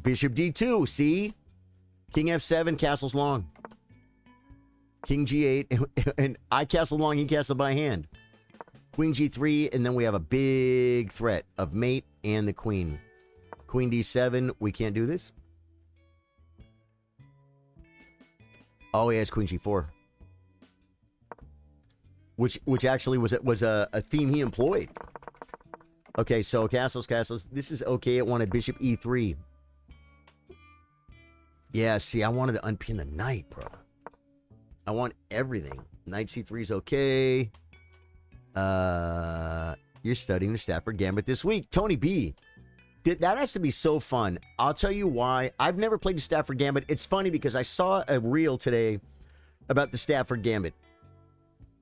S1: Bishop d2, see? King f7, castles long. King g8, and I castle long, he castle by hand. Queen g3, and then we have a big threat of mate and the queen. Queen d7, we can't do this. Oh, yeah, it's queen g4. Which actually was a theme he employed. Okay, so castles. This is okay. It wanted bishop e3. Yeah, see, I wanted to unpin the knight, bro. I want everything. Knight c3 is okay. You're studying the Stafford Gambit this week. Tony B. That has to be so fun. I'll tell you why. I've never played the Stafford Gambit. It's funny because I saw a reel today about the Stafford Gambit.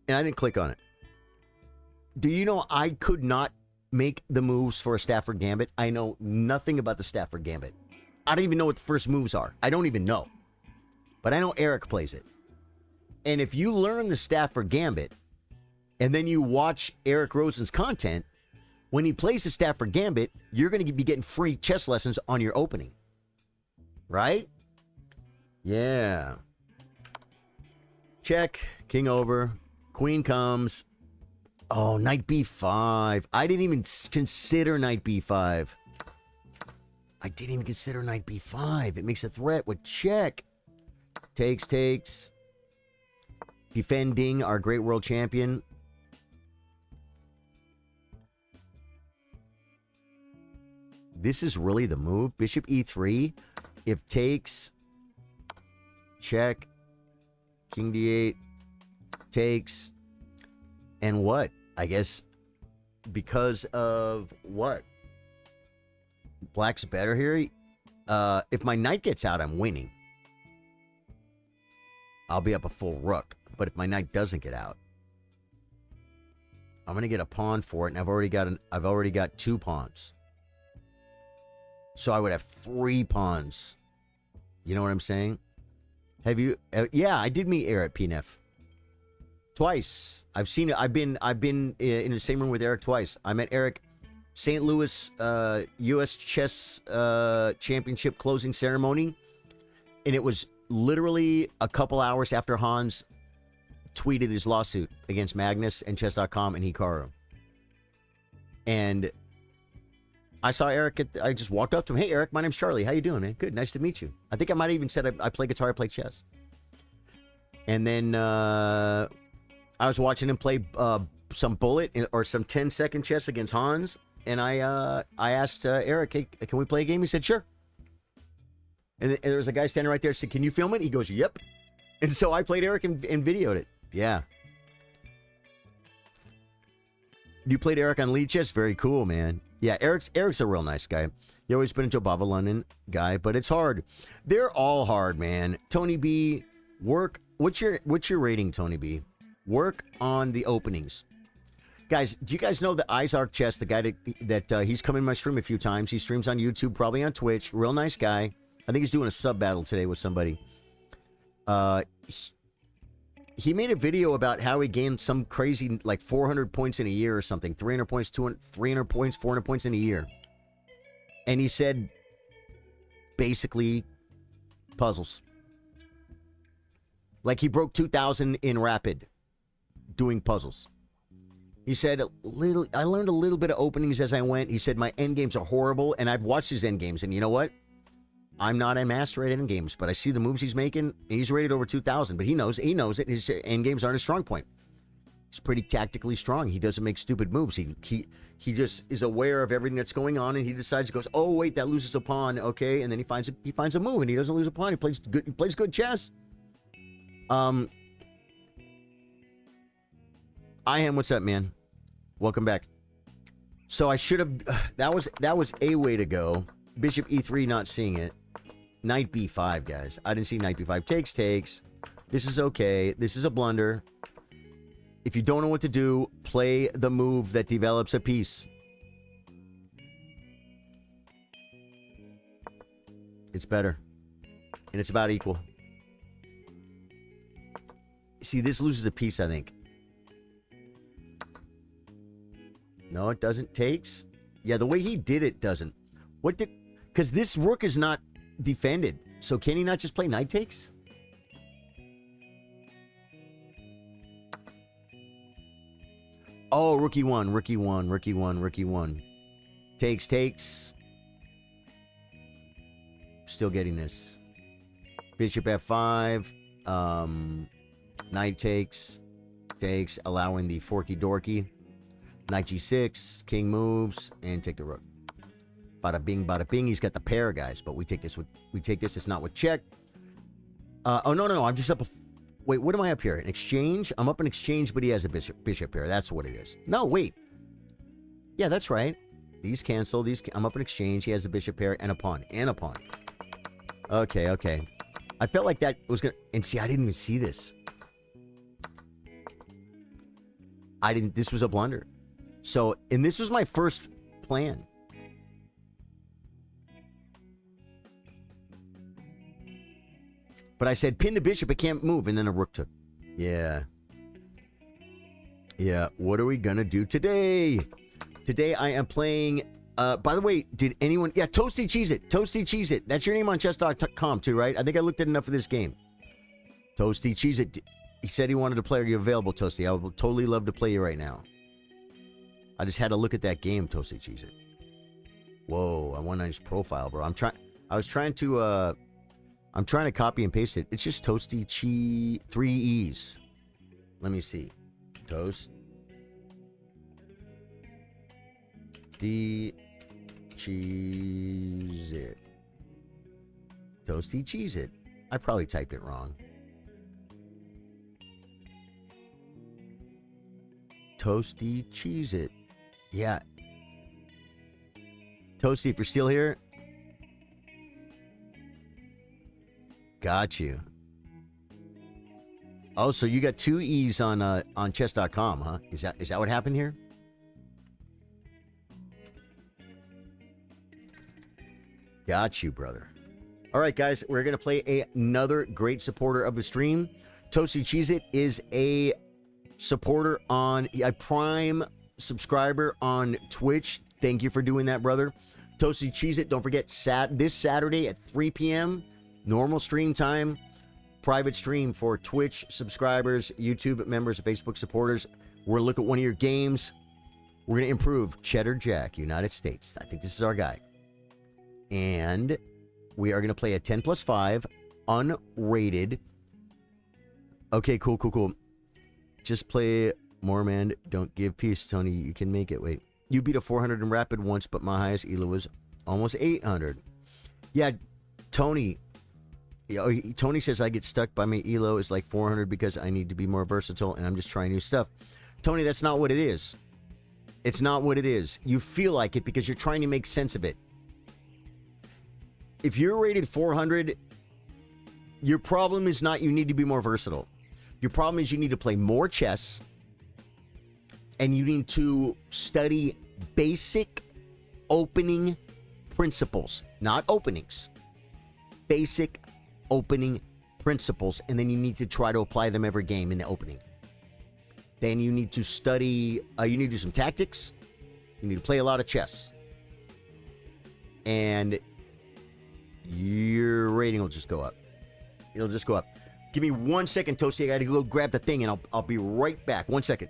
S1: And I didn't click on it. Do you know I could not make the moves for a Stafford Gambit? I know nothing about the Stafford Gambit. I don't even know what the first moves are. I don't even know. But I know Eric plays it. And if you learn the Stafford Gambit, and then you watch Eric Rosen's content, when he plays the Stafford Gambit, you're going to be getting free chess lessons on your opening. Right? Yeah. Check. King over. Queen comes. Oh, knight b5. I didn't even consider knight b5. I didn't even consider knight b5. It makes a threat with check. Takes. Defending our great world champion. This is really the move. Bishop e3. If takes. Check. King d8. Takes. And what? I guess because of what? Black's better here. If my knight gets out, I'm winning. I'll be up a full rook. But if my knight doesn't get out, I'm gonna get a pawn for it, and I've already got 2 pawns. So I would have 3 pawns. You know what I'm saying? Have you? Yeah, I did meet Eric PNF twice. I've seen it. I've been in the same room with Eric twice. I met Eric, St. Louis U.S. Chess Championship closing ceremony, and it was literally a couple hours after Hans tweeted his lawsuit against Magnus and Chess.com and Hikaru. And I saw Eric. I just walked up to him. Hey, Eric, my name's Charlie. How you doing, man? Good. Nice to meet you. I think I might have even said I play guitar, I play chess. And then I was watching him play some bullet or some 10-second chess against Hans. And I asked Eric, hey, can we play a game? He said, sure. And there was a guy standing right there. Said, can you film it? He goes, yep. And so I played Eric and videoed it. Yeah. You played Eric on lead chess? Very cool, man. Yeah, Eric's a real nice guy. He always been a Jobava London guy, but it's hard. They're all hard, man. Tony B, work. What's your rating, Tony B? Work on the openings. Guys, do you guys know that Isaac Chess, the guy that he's come in my stream a few times. He streams on YouTube, probably on Twitch. Real nice guy. I think he's doing a sub battle today with somebody. He made a video about how he gained some crazy, like 400 points in a year or something. 300 points, 300 points, 400 points in a year. And he said, basically, puzzles. Like he broke 2,000 in rapid doing puzzles. He said, I learned a little bit of openings as I went. He said, my end games are horrible. And I've watched his end games. And you know what? I'm not a master at end games, but I see the moves he's making. He's rated over 2,000, but he knows it. His end games aren't a strong point. He's pretty tactically strong. He doesn't make stupid moves. He just is aware of everything that's going on, and he decides, he goes, oh wait, that loses a pawn, okay, and then he finds a move, and he doesn't lose a pawn. He plays good chess. I am. What's up, man? Welcome back. So I should have. That was a way to go. Bishop E3, not seeing it. Knight B5, guys. I didn't see Knight B5. Takes. This is okay. This is a blunder. If you don't know what to do, play the move that develops a piece. It's better. And it's about equal. See, this loses a piece, I think. No, it doesn't. Takes. Yeah, the way he did it doesn't. What did... Because this rook is not defended. So can he not just play knight takes? Oh, rookie one. Takes. Still getting this. Bishop F5. Knight takes, allowing the forky dorky. Knight G6, king moves, and take the rook. Bada bing. He's got the pair, guys, but we take this. It's not with check. Oh no. I'm just up. Wait, what am I up here? An exchange? I'm up in exchange, but he has a bishop pair. That's what it is. No, wait. Yeah, that's right. These cancel. I'm up in exchange. He has a bishop pair and a pawn. Okay. I felt like that was gonna. And see, I didn't even see this. This was a blunder. So, and this was my first plan. But I said, pin the bishop, it can't move, and then a rook took. Yeah. What are we gonna do today? Today I am playing, by the way, did anyone, yeah, ToastyCheezit. That's your name on chess.com too, right? I think I looked at enough of this game. ToastyCheezit. He said he wanted to play. Are you available, Toasty? I would totally love to play you right now. I just had to look at that game, ToastyCheezit. Whoa, I want his profile, bro. I'm trying to copy and paste it. It's just Toasty 3 E's. Let me see. ToastyCheezit. ToastyCheezit. I probably typed it wrong. ToastyCheezit. Yeah. Toasty, if you're still here. Got you. Oh, so you got 2 E's on chess.com, huh? Is that what happened here? Got you, brother. All right, guys, we're going to play another great supporter of the stream. ToastyCheezit is a supporter a Prime subscriber on Twitch. Thank you for doing that, brother. ToastyCheezit, don't forget, this Saturday at 3 p.m., normal stream time, private stream for Twitch subscribers, YouTube members, Facebook supporters. We're looking at one of your games. We're going to improve Cheddar Jack, United States. I think this is our guy. And we are going to play a 10 plus 5, unrated. Okay, cool. Just play more, man. Don't give peace, Tony. You can make it. Wait. You beat a 400 in Rapid once, but my highest ELO was almost 800. Yeah, Tony. Tony says I get stuck by my ELO is like 400 because I need to be more versatile and I'm just trying new stuff. Tony, that's not what it is. It's not what it is. You feel like it because you're trying to make sense of it. If you're rated 400, your problem is not you need to be more versatile. Your problem is you need to play more chess and you need to study basic opening principles, not openings. Basic opening principles, and then you need to try to apply them every game in the opening. Then you need to study, you need to do some tactics. You need to play a lot of chess. And your rating will just go up. It'll just go up. Give me 1 second, Toasty. I got to go grab the thing, and I'll be right back. 1 second.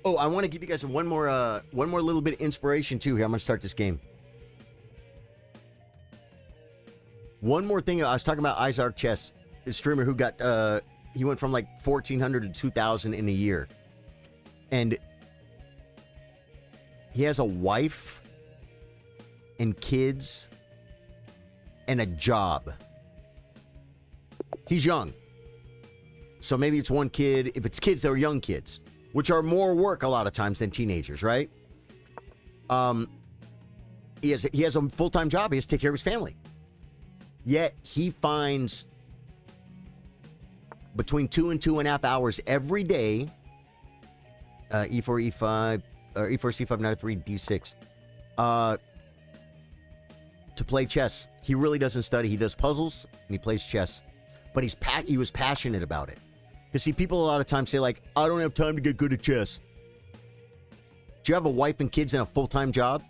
S1: Oh, I want to give you guys one more little bit of inspiration too. Here, I'm going to start this game. One more thing. I was talking about Isaac Chess, the streamer who got he went from like 1,400 to 2,000 in a year, and he has a wife and kids and a job. He's young, so maybe it's one kid. If it's kids, they're young kids, which are more work a lot of times than teenagers, right? He has a full-time job. He has to take care of his family. Yet he finds between 2 and 2.5 hours every day, E4, E5, or E4, C5, knight 3, D6, to play chess. He really doesn't study. He does puzzles and he plays chess, but he was passionate about it. Because see, people a lot of times say like, I don't have time to get good at chess. Do you have a wife and kids and a full-time job?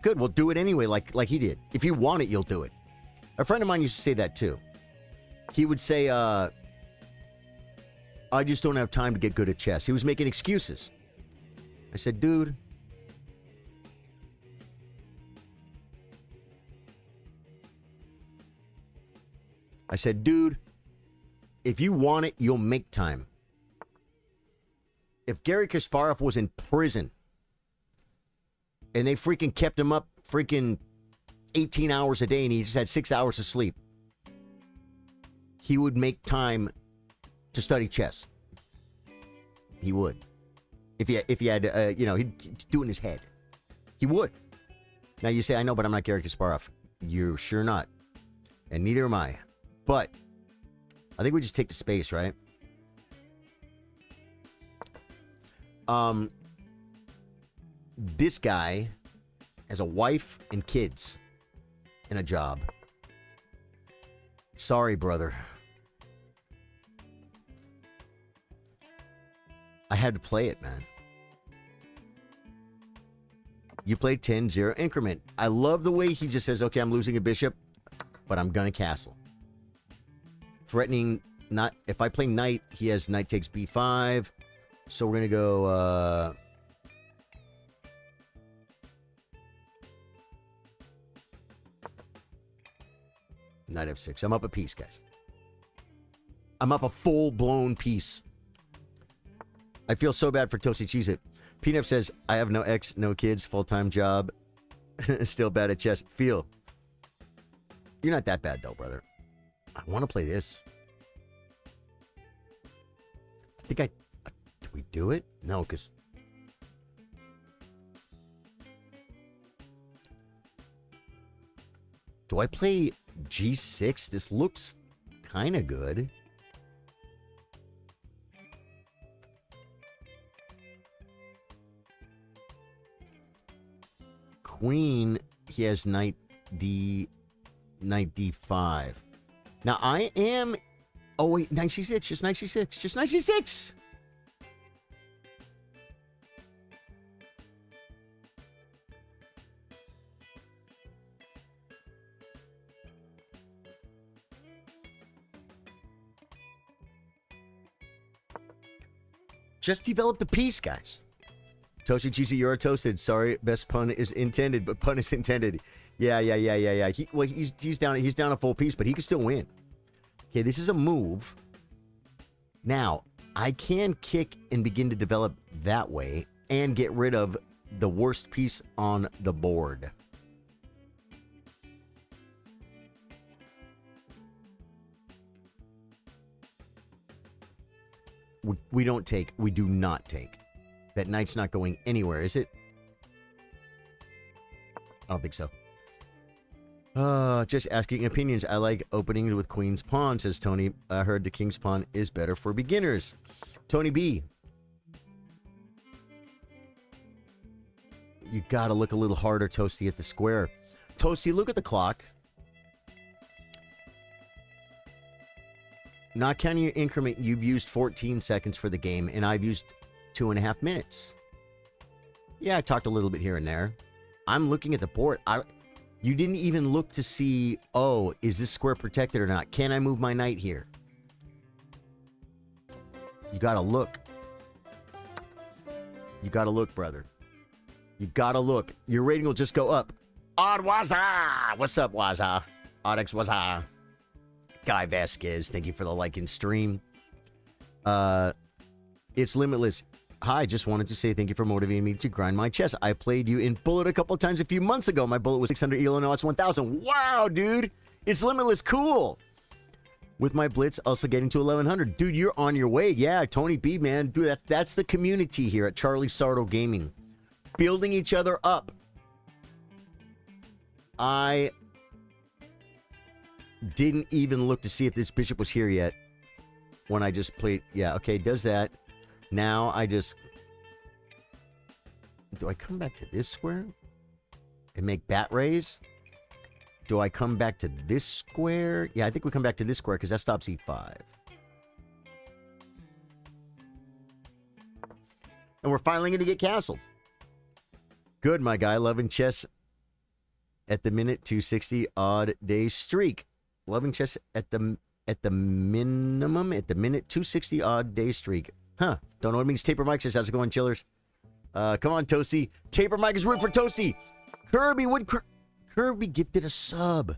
S1: Good, well, do it anyway, like he did. If you want it, you'll do it. A friend of mine used to say that too. He would say, I just don't have time to get good at chess. He was making excuses. I said, dude, if you want it, you'll make time. If Garry Kasparov was in prison and they freaking kept him up freaking 18 hours a day and he just had 6 hours of sleep, he would make time to study chess. He would. If he had, he'd do it in his head. He would. Now you say, I know, but I'm not Garry Kasparov. You're sure not. And neither am I. But I think we just take the space, right? This guy has a wife and kids and a job. Sorry, brother. I had to play it, man. You played 10-0 increment. I love the way he just says, okay, I'm losing a bishop, but I'm going to castle. Threatening, not if I play knight, he has knight takes b5. So we're going to go Knight F6. I'm up a piece, guys. I'm up a full-blown piece. I feel so bad for ToastyCheezit. Peanut says, I have no ex, no kids, full-time job. Still bad at chess. Feel. You're not that bad, though, brother. I want to play this. I think do we do it? No, because... Do I play G6? This looks kind of good. Queen, he has knight D5. Now I am... Oh wait, knight C6, just knight C6, just knight C6! Just develop the piece, guys. ToastyCheezit, you're toasted. Sorry, best pun is intended, but pun is intended. Yeah. He's down a full piece, but he can still win. Okay, this is a move. Now, I can kick and begin to develop that way and get rid of the worst piece on the board. We don't take. We do not take. That knight's not going anywhere, is it? I don't think so. Just asking opinions. I like opening with queen's pawn, says Tony. I heard the king's pawn is better for beginners. Tony B. You gotta look a little harder, Toasty, at the square. Toasty, look at the clock. Not counting your increment, you've used 14 seconds for the game, and I've used 2.5 minutes. Yeah, I talked a little bit here and there. I'm looking at the board. You didn't even look to see, oh, is this square protected or not? Can I move my knight here? You gotta look. You gotta look, brother. You gotta look. Your rating will just go up. Odd Waza! What's up, Waza? Oddx Waza. Guy Vasquez, thank you for the like and stream. It's Limitless. Hi, just wanted to say thank you for motivating me to grind my chess. I played you in Bullet a couple times a few months ago. My Bullet was 600 elo, now it's 1,000. Wow, dude. It's Limitless. Cool. With my Blitz also getting to 1,100. Dude, you're on your way. Yeah, Tony B, man. Dude, that's the community here at Charly Sardo Gaming. Building each other up. I didn't even look to see if this bishop was here yet when I just played. Yeah, okay, does that. Now I just... Do I come back to this square and make bat raise? Do I come back to this square? Yeah, I think we come back to this square because that stops e5. And we're finally going to get castled. Good, my guy. Loving chess at the minute 260 odd day streak. Loving chess at the minimum at the minute 260 odd day streak. Huh. Don't know what it means. Taper Mike says, how's it going, chillers? Come on, Toasty. Taper Mike is rooting for Toasty. Kirby gifted a sub.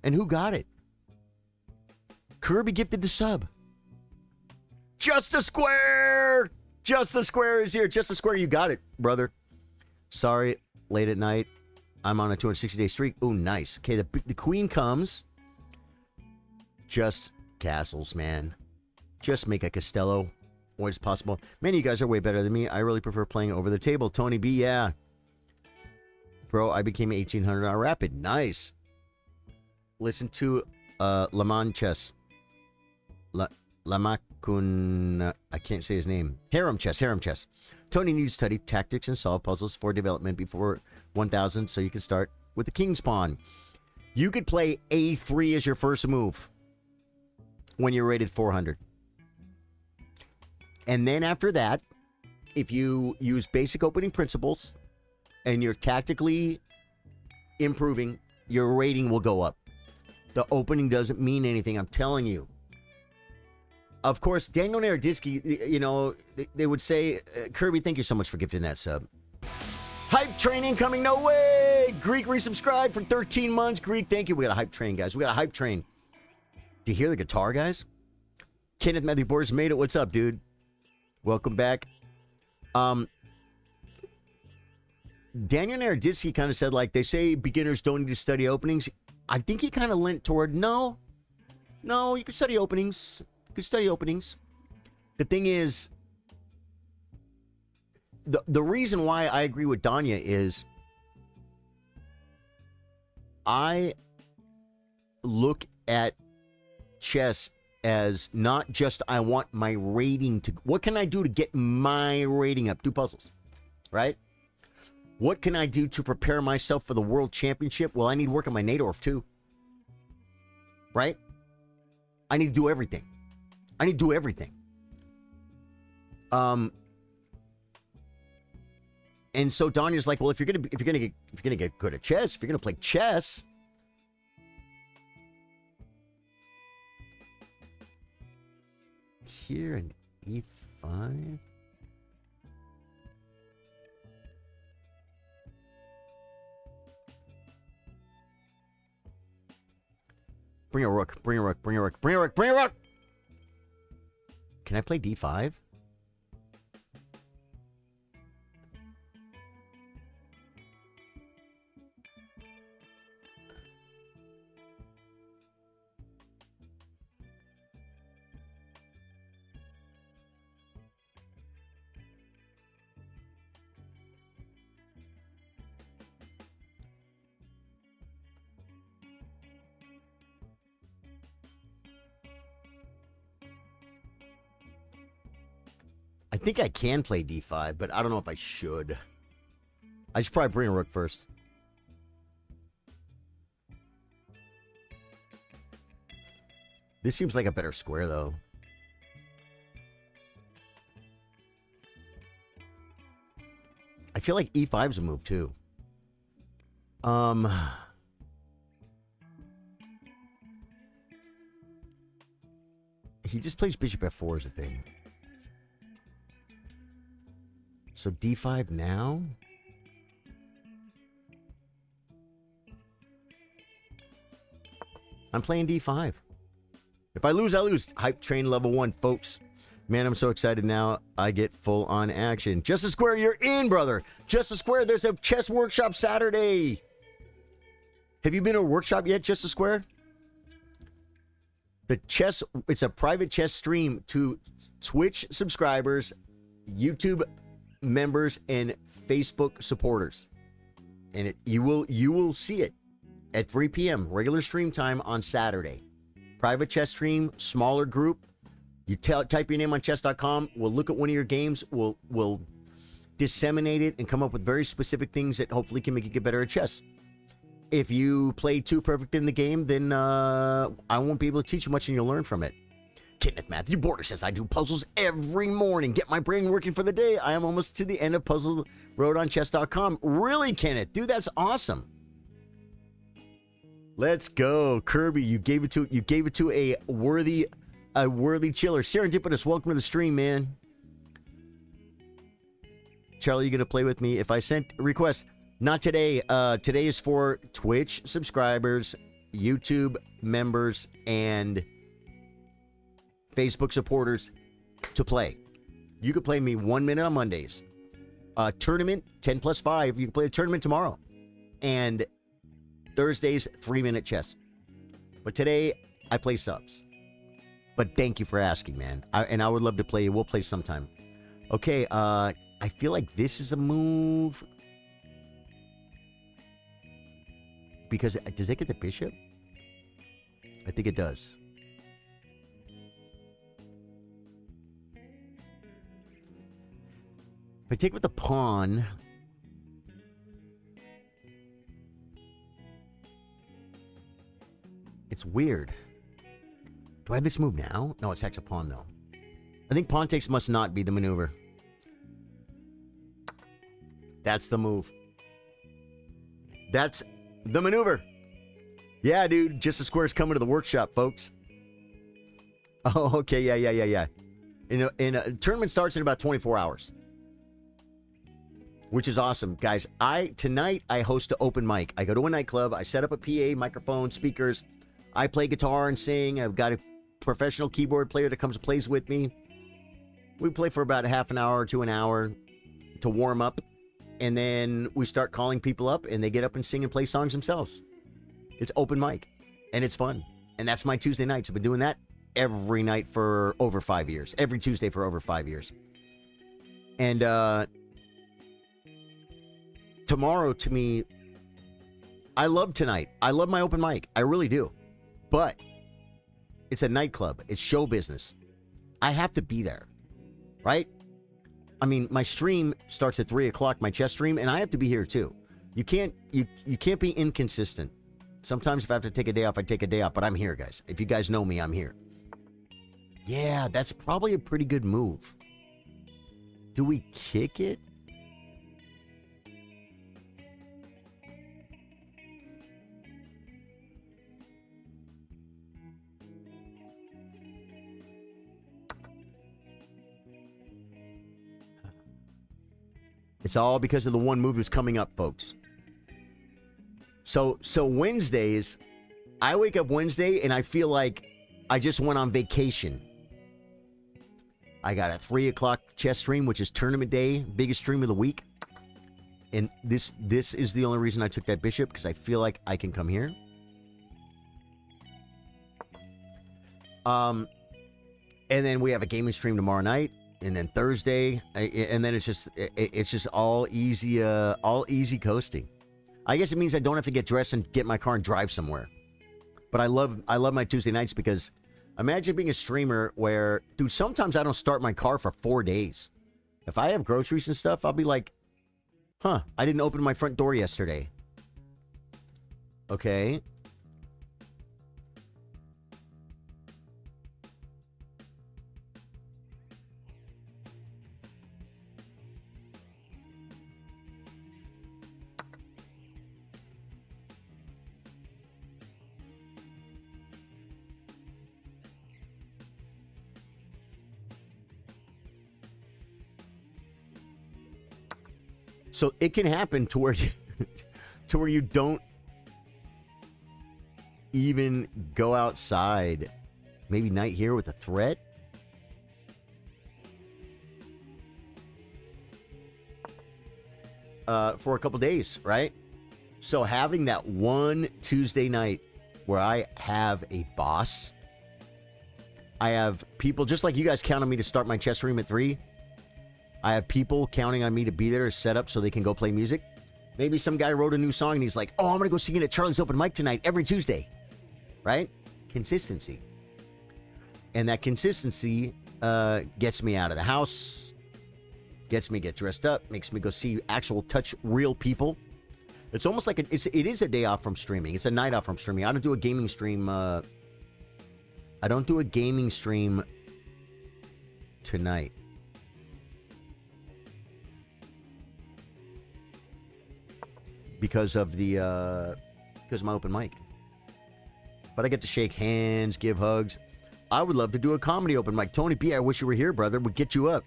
S1: And who got it? Kirby gifted the sub. Just a Square! Just a Square is here. Just a Square, you got it, brother. Sorry, late at night. I'm on a 260-day streak. Ooh, nice. Okay, the queen comes. Just castles, man. Just make a Castello. What is possible? Man, you guys are way better than me. I really prefer playing over the table. Tony B, yeah. Bro, I became 1,800 on Rapid. Nice. Listen to Laman Chess. Lamakun... I can't say his name. Harem Chess. Tony needs to study tactics and solve puzzles for development before 1,000, so you can start with the king's pawn. You could play A3 as your first move when you're rated 400. And then after that, if you use basic opening principles and you're tactically improving, your rating will go up. The opening doesn't mean anything, I'm telling you. Of course, Daniel Naroditsky, you know, they would say, Kirby, thank you so much for gifting that sub. Hype training coming, no way! Greek resubscribed for 13 months. Greek, thank you. We got a hype train, guys. We got a hype train. Do you hear the guitar, guys? Kenneth Matthew Boris made it. What's up, dude? Welcome back. Daniel Naroditsky kind of said, like, they say beginners don't need to study openings. I think he kind of leant toward, no, you can study openings. You can study openings. The thing is, the reason why I agree with Danya is I look at chess as not just I want my rating to... What can I do to get my rating up? Do puzzles, right? What can I do to prepare myself for the World Championship? Well, I need to work on my Nadorf too. Right? I need to do everything. I need to do everything. And so Danya's like, well, if you're gonna get good at chess, if you're gonna play chess, here in E5. Bring a rook, bring a rook, bring a rook, bring a rook, bring a rook! Can I play D5? I think I can play D5, but I don't know if I should. I should probably bring a rook first. This seems like a better square, though. I feel like E5's a move, too. He just plays bishop F4 as a thing. So D5 now? I'm playing D5. If I lose, I lose. Hype train level 1, folks. Man, I'm so excited now. I get full on action. Justice Square, you're in, brother. Justice Square, there's a chess workshop Saturday. Have you been to a workshop yet, Justice Square? The chess, it's a private chess stream to Twitch subscribers, YouTube members, and Facebook supporters. And you will see it at 3 p.m. regular stream time on Saturday. Private chess stream, smaller group. You type your name on chess.com. We'll look at one of your games. We'll disseminate it and come up with very specific things that hopefully can make you get better at chess. If you play too perfect in the game, then I won't be able to teach you much and you'll learn from it. Kenneth Matthew Border says, I do puzzles every morning. Get my brain working for the day. I am almost to the end of Puzzle Road on chess.com. Really, Kenneth? Dude, that's awesome. Let's go. Kirby, you gave it to a worthy chiller. Serendipitous, welcome to the stream, man. Charlie, you gonna play with me? If I sent a request, not today. Today is for Twitch subscribers, YouTube members, and Facebook supporters to play. You could play me 1 minute on Mondays. Tournament, 10 plus 5. You can play a tournament tomorrow. And Thursdays, 3-minute chess. But today, I play subs. But thank you for asking, man. And I would love to play you. We'll play sometime. Okay, I feel like this is a move. Because, does it get the bishop? I think it does. If I take with the pawn, it's weird. Do I have this move now? No, it's hex a pawn, though. I think pawn takes must not be the maneuver. That's the move. That's the maneuver. Yeah, dude. Justice Square's coming to the workshop, folks. Oh, okay. Yeah. Tournament starts in about 24 hours. which is awesome. Guys, tonight I host an open mic. I go to a nightclub. I set up a PA, microphone, speakers. I play guitar and sing. I've got a professional keyboard player that comes and plays with me. We play for about a half an hour to an hour to warm up. And then we start calling people up, and they get up and sing and play songs themselves. It's open mic, and it's fun. And that's my Tuesday nights. I've been doing that every night for over 5 years. Every Tuesday for over 5 years. And tomorrow, to me, I love tonight. I love my open mic. I really do. But it's a nightclub. It's show business. I have to be there, right? I mean, my stream starts at 3 o'clock, my chess stream, and I have to be here too. You can't be inconsistent. Sometimes if I have to take a day off, I take a day off, but I'm here, guys. If you guys know me, I'm here. Yeah, that's probably a pretty good move. Do we kick it? It's all because of the one move that's coming up, folks. So Wednesdays, I wake up Wednesday and I feel like I just went on vacation. I got a 3 o'clock chess stream, which is tournament day, biggest stream of the week. And this is the only reason I took that bishop, because I feel like I can come here. And then we have a gaming stream tomorrow night, and then Thursday, and then it's just all easy coasting. I guess it means I don't have to get dressed and get in my car and drive somewhere. But I love my Tuesday nights, because imagine being a streamer where, dude, sometimes I don't start my car for 4 days. If I have groceries and stuff, I'll be like, I didn't open my front door yesterday. Okay. So it can happen to where you don't even go outside. Maybe night here with a threat. For a couple days, right? So having that one Tuesday night where I have a boss, I have people just like you guys count on me to start my chess room at 3. I have people counting on me to be there, set up so they can go play music. Maybe some guy wrote a new song and he's like, I'm going to go sing it at Charlie's open mic tonight every Tuesday. Right? Consistency. And that consistency gets me out of the house, gets me get dressed up, makes me go see actual touch real people. It's almost like it is a day off from streaming. It's a night off from streaming. I don't do a gaming stream. I don't do a gaming stream tonight. Because of my open mic. But I get to shake hands, give hugs. I would love to do a comedy open mic. Tony B, I wish you were here, brother. We'd get you up.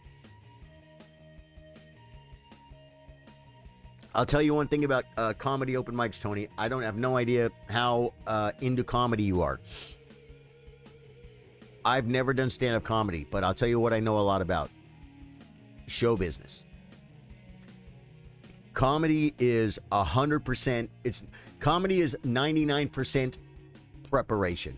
S1: I'll tell you one thing about comedy open mics, Tony. I don't have no idea how into comedy you are. I've never done stand-up comedy, but I'll tell you what I know a lot about. Show business. Comedy is 100%. Comedy is 99% preparation.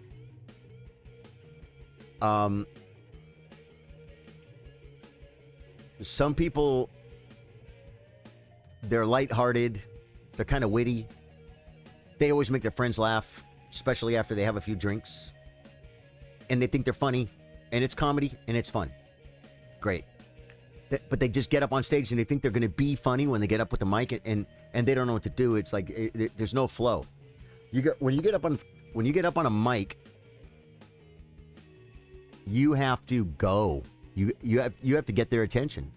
S1: Some people, they're lighthearted. They're kind of witty. They always make their friends laugh, especially after they have a few drinks. And they think they're funny, and it's comedy, and it's fun. Great. But they just get up on stage and they think they're going to be funny when they get up with the mic, and they don't know what to do. It's like there's no flow. When you get up on a mic, you have to go. You have to get their attention.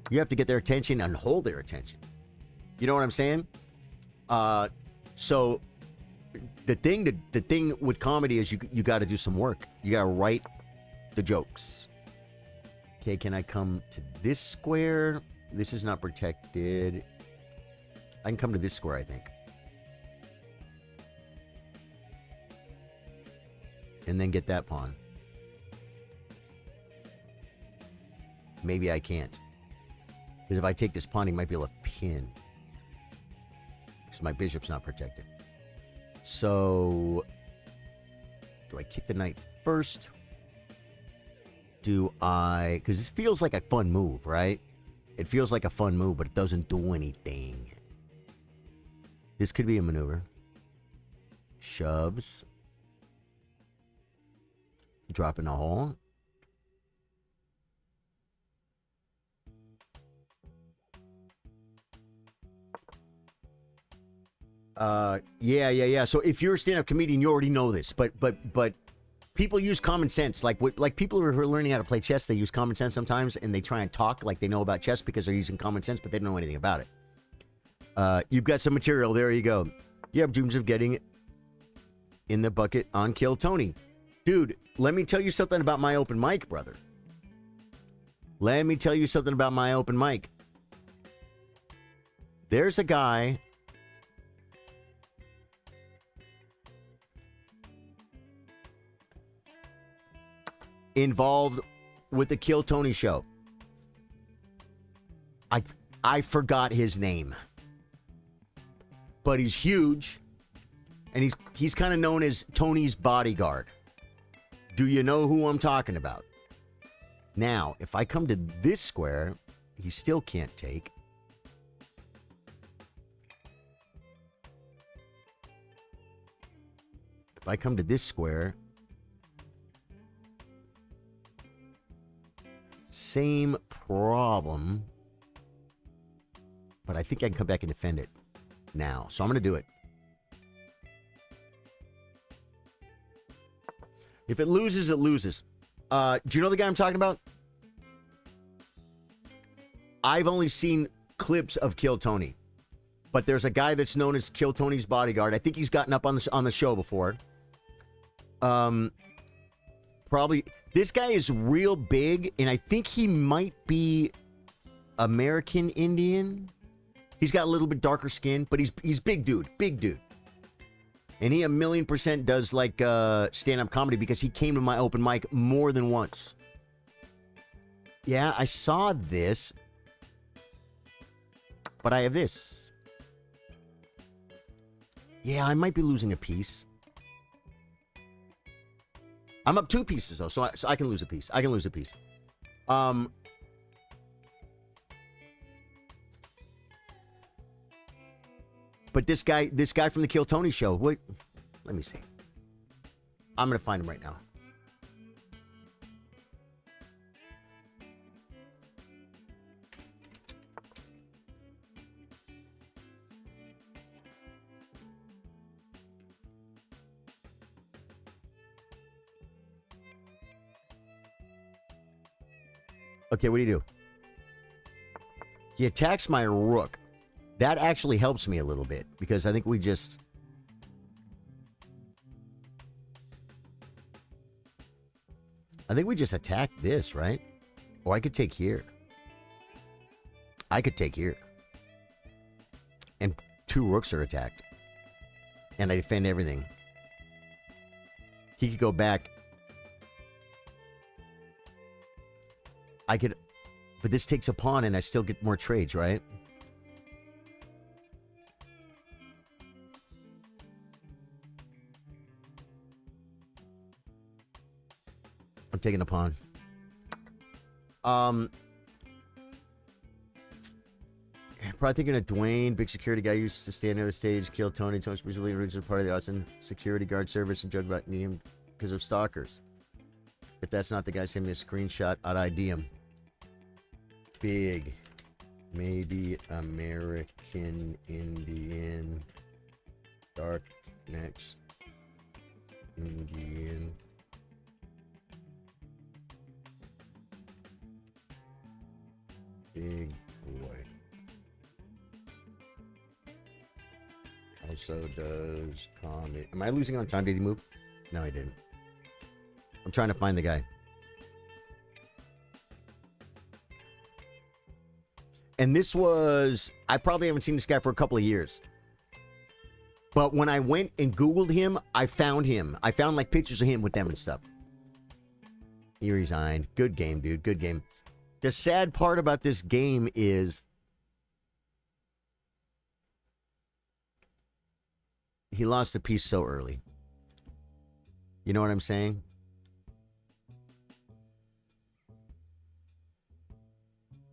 S1: You have to get their attention and hold their attention. You know what I'm saying? So the thing with comedy is you got to do some work. You got to write the jokes. Okay, can I come to this square? This is not protected. I can come to this square, I think. And then get that pawn. Maybe I can't. Because if I take this pawn, he might be able to pin. Because my bishop's not protected. So, do I kick the knight first? Do I... Because this feels like a fun move, right? It feels like a fun move, but it doesn't do anything. This could be a maneuver. Shoves. Drop in a hole. Yeah. So if you're a stand-up comedian, you already know this. But people use common sense. Like people who are learning how to play chess, they use common sense sometimes, and they try and talk like they know about chess because they're using common sense, but they don't know anything about it. You've got some material. There you go. You have dreams of getting in the bucket on Kill Tony. Dude, let me tell you something about my open mic, brother. Let me tell you something about my open mic. There's a guy involved with the Kill Tony show. I forgot his name. But he's huge. And he's kind of known as Tony's bodyguard. Do you know who I'm talking about? Now, if I come to this square, he still can't take. If I come to this square, same problem. But I think I can come back and defend it now. So I'm going to do it. If it loses, it loses. Do you know the guy I'm talking about? I've only seen clips of Kill Tony. But there's a guy that's known as Kill Tony's bodyguard. I think he's gotten up on the show before. Probably. This guy is real big, and I think he might be American Indian. He's got a little bit darker skin, but he's big dude. Big dude. And he 1,000,000% does like stand-up comedy because he came to my open mic more than once. Yeah, I saw this. But I have this. Yeah, I might be losing a piece. I'm up 2 pieces, though, so I can lose a piece. I can lose a piece. But this guy from the Kill Tony show, wait, let me see. I'm going to find him right now. Okay, what do you do? He attacks my rook. That actually helps me a little bit because I think we just... attack this, right? Or I could take here. I could take here. And 2 rooks are attacked. And I defend everything. He could go back. I could... But this takes a pawn and I still get more trades, right? I'm taking a pawn. Probably thinking of Dwayne, big security guy used to stand near the stage, kill Tony. Tony's presumably originally part of the Austin security guard service and judged about needing him because of stalkers. If that's not the guy, send me a screenshot. I'd ID him. Big. Maybe American Indian. Dark necks. Indian. Big boy. Also does comedy. Am I losing on time? Did he move? No, I didn't. I'm trying to find the guy. And this was, I probably haven't seen this guy for a couple of years. But when I went and Googled him, I found him. I found like pictures of him with them and stuff. He resigned. Good game, dude. Good game. The sad part about this game is he lost a piece so early. You know what I'm saying?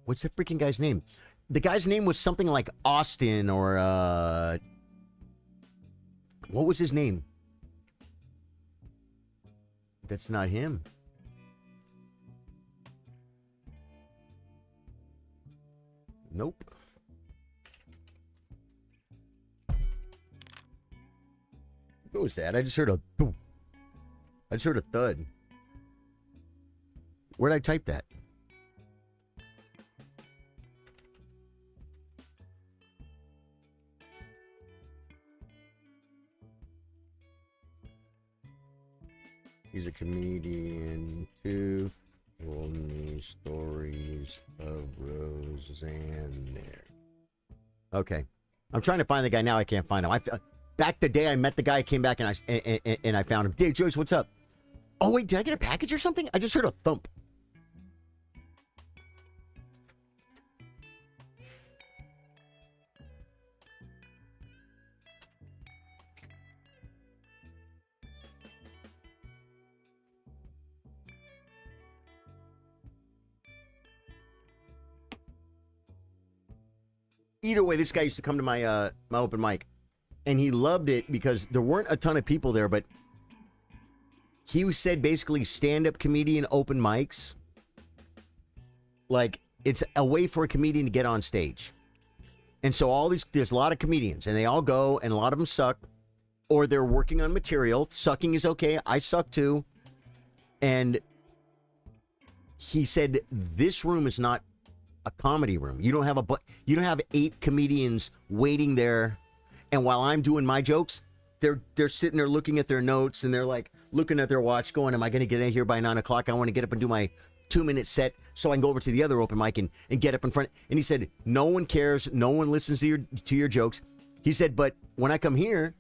S1: What's the freaking guy's name? The guy's name was something like Austin or, what was his name? That's not him. Nope. What was that? I just heard a boom. I just heard a thud. Where'd I type that? He's a comedian too. Told me stories of Roseanne there. Okay. I'm trying to find the guy now. I can't find him. Back the day I met the guy, I came back and I found him. Dave Joyce, what's up? Oh, wait, did I get a package or something? I just heard a thump. Either way, this guy used to come to my my open mic, and he loved it because there weren't a ton of people there, but he said basically stand-up comedian open mics, like it's a way for a comedian to get on stage. And so there's a lot of comedians, and they all go, and a lot of them suck, or they're working on material. Sucking is okay. I suck too. And he said this room is not a comedy room. You don't have 8 comedians waiting there, and while I'm doing my jokes, they're sitting there looking at their notes, and they're like looking at their watch going, am I going to get in here by 9 o'clock? I want to get up and do my 2-minute set so I can go over to the other open mic and get up in front. And he said, no one cares. No one listens to your jokes. He said, but when I come here,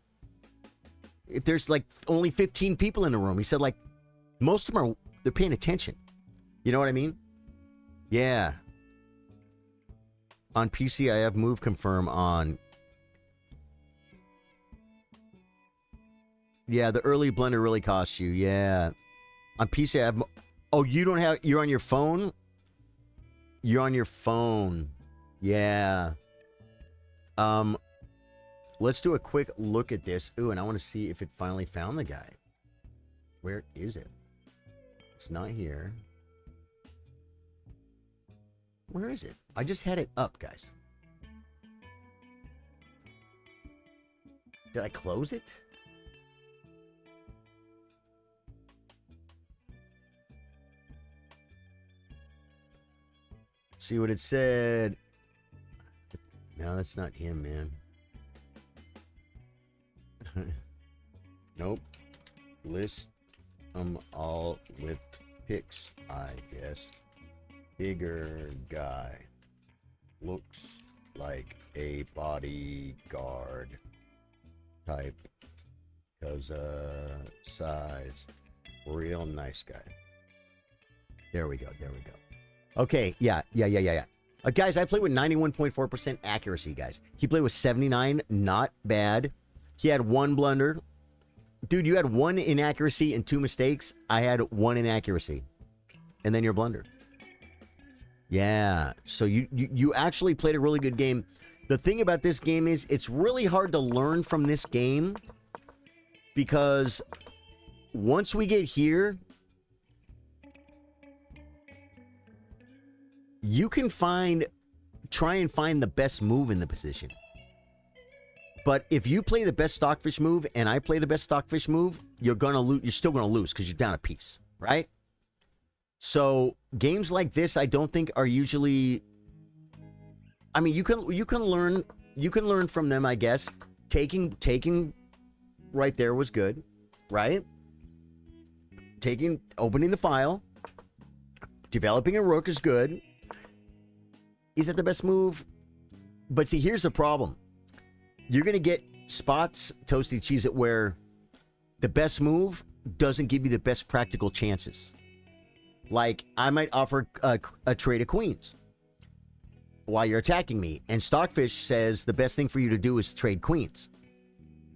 S1: if there's like only 15 people in the room, he said, like, most of them they're paying attention. You know what I mean? Yeah. On PC, I have move confirm on. Yeah, the early blunder really costs you. Yeah. On PC, I have. Oh, you don't have. You're on your phone? You're on your phone. Yeah. Let's do a quick look at this. Ooh, and I want to see if it finally found the guy. Where is it? It's not here. Where is it? I just had it up, guys. Did I close it? See what it said. No, that's not him, man. Nope. List them all with pics, I guess. Bigger guy. Looks like a bodyguard type. Cause size. Real nice guy. There we go. There we go. Okay. Yeah. Guys, I played with 91.4% accuracy, guys. He played with 79. Not bad. He had 1 blunder. Dude, you had 1 inaccuracy and 2 mistakes. I had 1 inaccuracy. And then you're blundered. Yeah. So you actually played a really good game. The thing about this game is it's really hard to learn from this game because once we get here, you can try and find the best move in the position. But if you play the best stockfish move and I play the best stockfish move, you're gonna lose. You're still gonna lose because you're down a piece, right? So games like this, I don't think are usually. I mean, you can learn from them, I guess. Taking right there was good, right? Opening the file, developing a rook is good. Is that the best move? But see, here's the problem. You're going to get spots, ToastyCheezit, where the best move doesn't give you the best practical chances. Like, I might offer a trade of queens while you're attacking me. And Stockfish says the best thing for you to do is trade queens.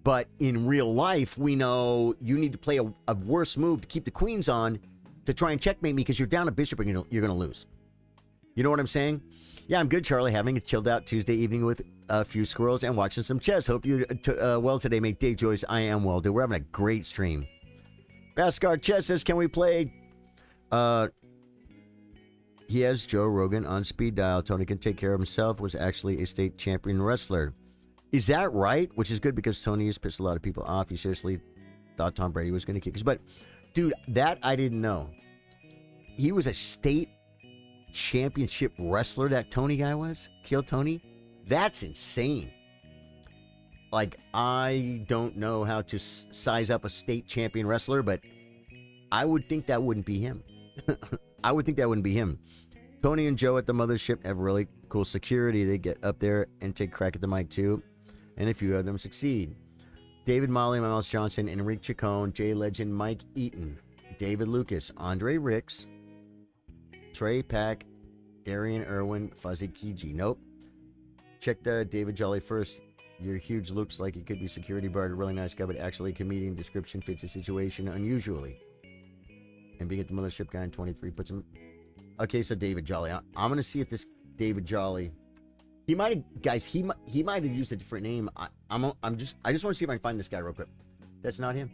S1: But in real life, we know you need to play a worse move to keep the queens on to try and checkmate me because you're down a bishop and you're going to lose. You know what I'm saying? Yeah, I'm good, Charlie. Having a chilled out Tuesday evening with a few squirrels and watching some chess. Hope you're well today, mate. Dave Joyce, I am well, dude. We're having a great stream. Bhaskar Chess says, can we play... He has Joe Rogan on speed dial. Tony can take care of himself. Was actually a state champion wrestler. Is that right? Which is good because Tony has pissed a lot of people off. He seriously thought Tom Brady was going to kick us. But, dude, that I didn't know. He was a state championship wrestler, that Tony guy was. Kill Tony. That's insane. Like, I don't know how to size up a state champion wrestler, but I would think that wouldn't be him. I would think that wouldn't be him. Tony and Joe at the mothership have really cool security. They get up there and take a crack at the mic too. And a few of them succeed. David Molly, Miles Johnson, Enrique Chacon, Jay Legend, Mike Eaton, David Lucas, Andre Ricks, Trey Pack, Darian Irwin, Fuzzy Kiji. Nope. Check the David Jolly first. Your huge looks like he could be security guard, a really nice guy, but actually a comedian. Description fits the situation unusually. And being at the mothership guy in 23 puts him... Okay, so David Jolly. I'm going to see if this David Jolly... He might have... Guys, he might have used a different name. I just want to see if I can find this guy real quick. That's not him.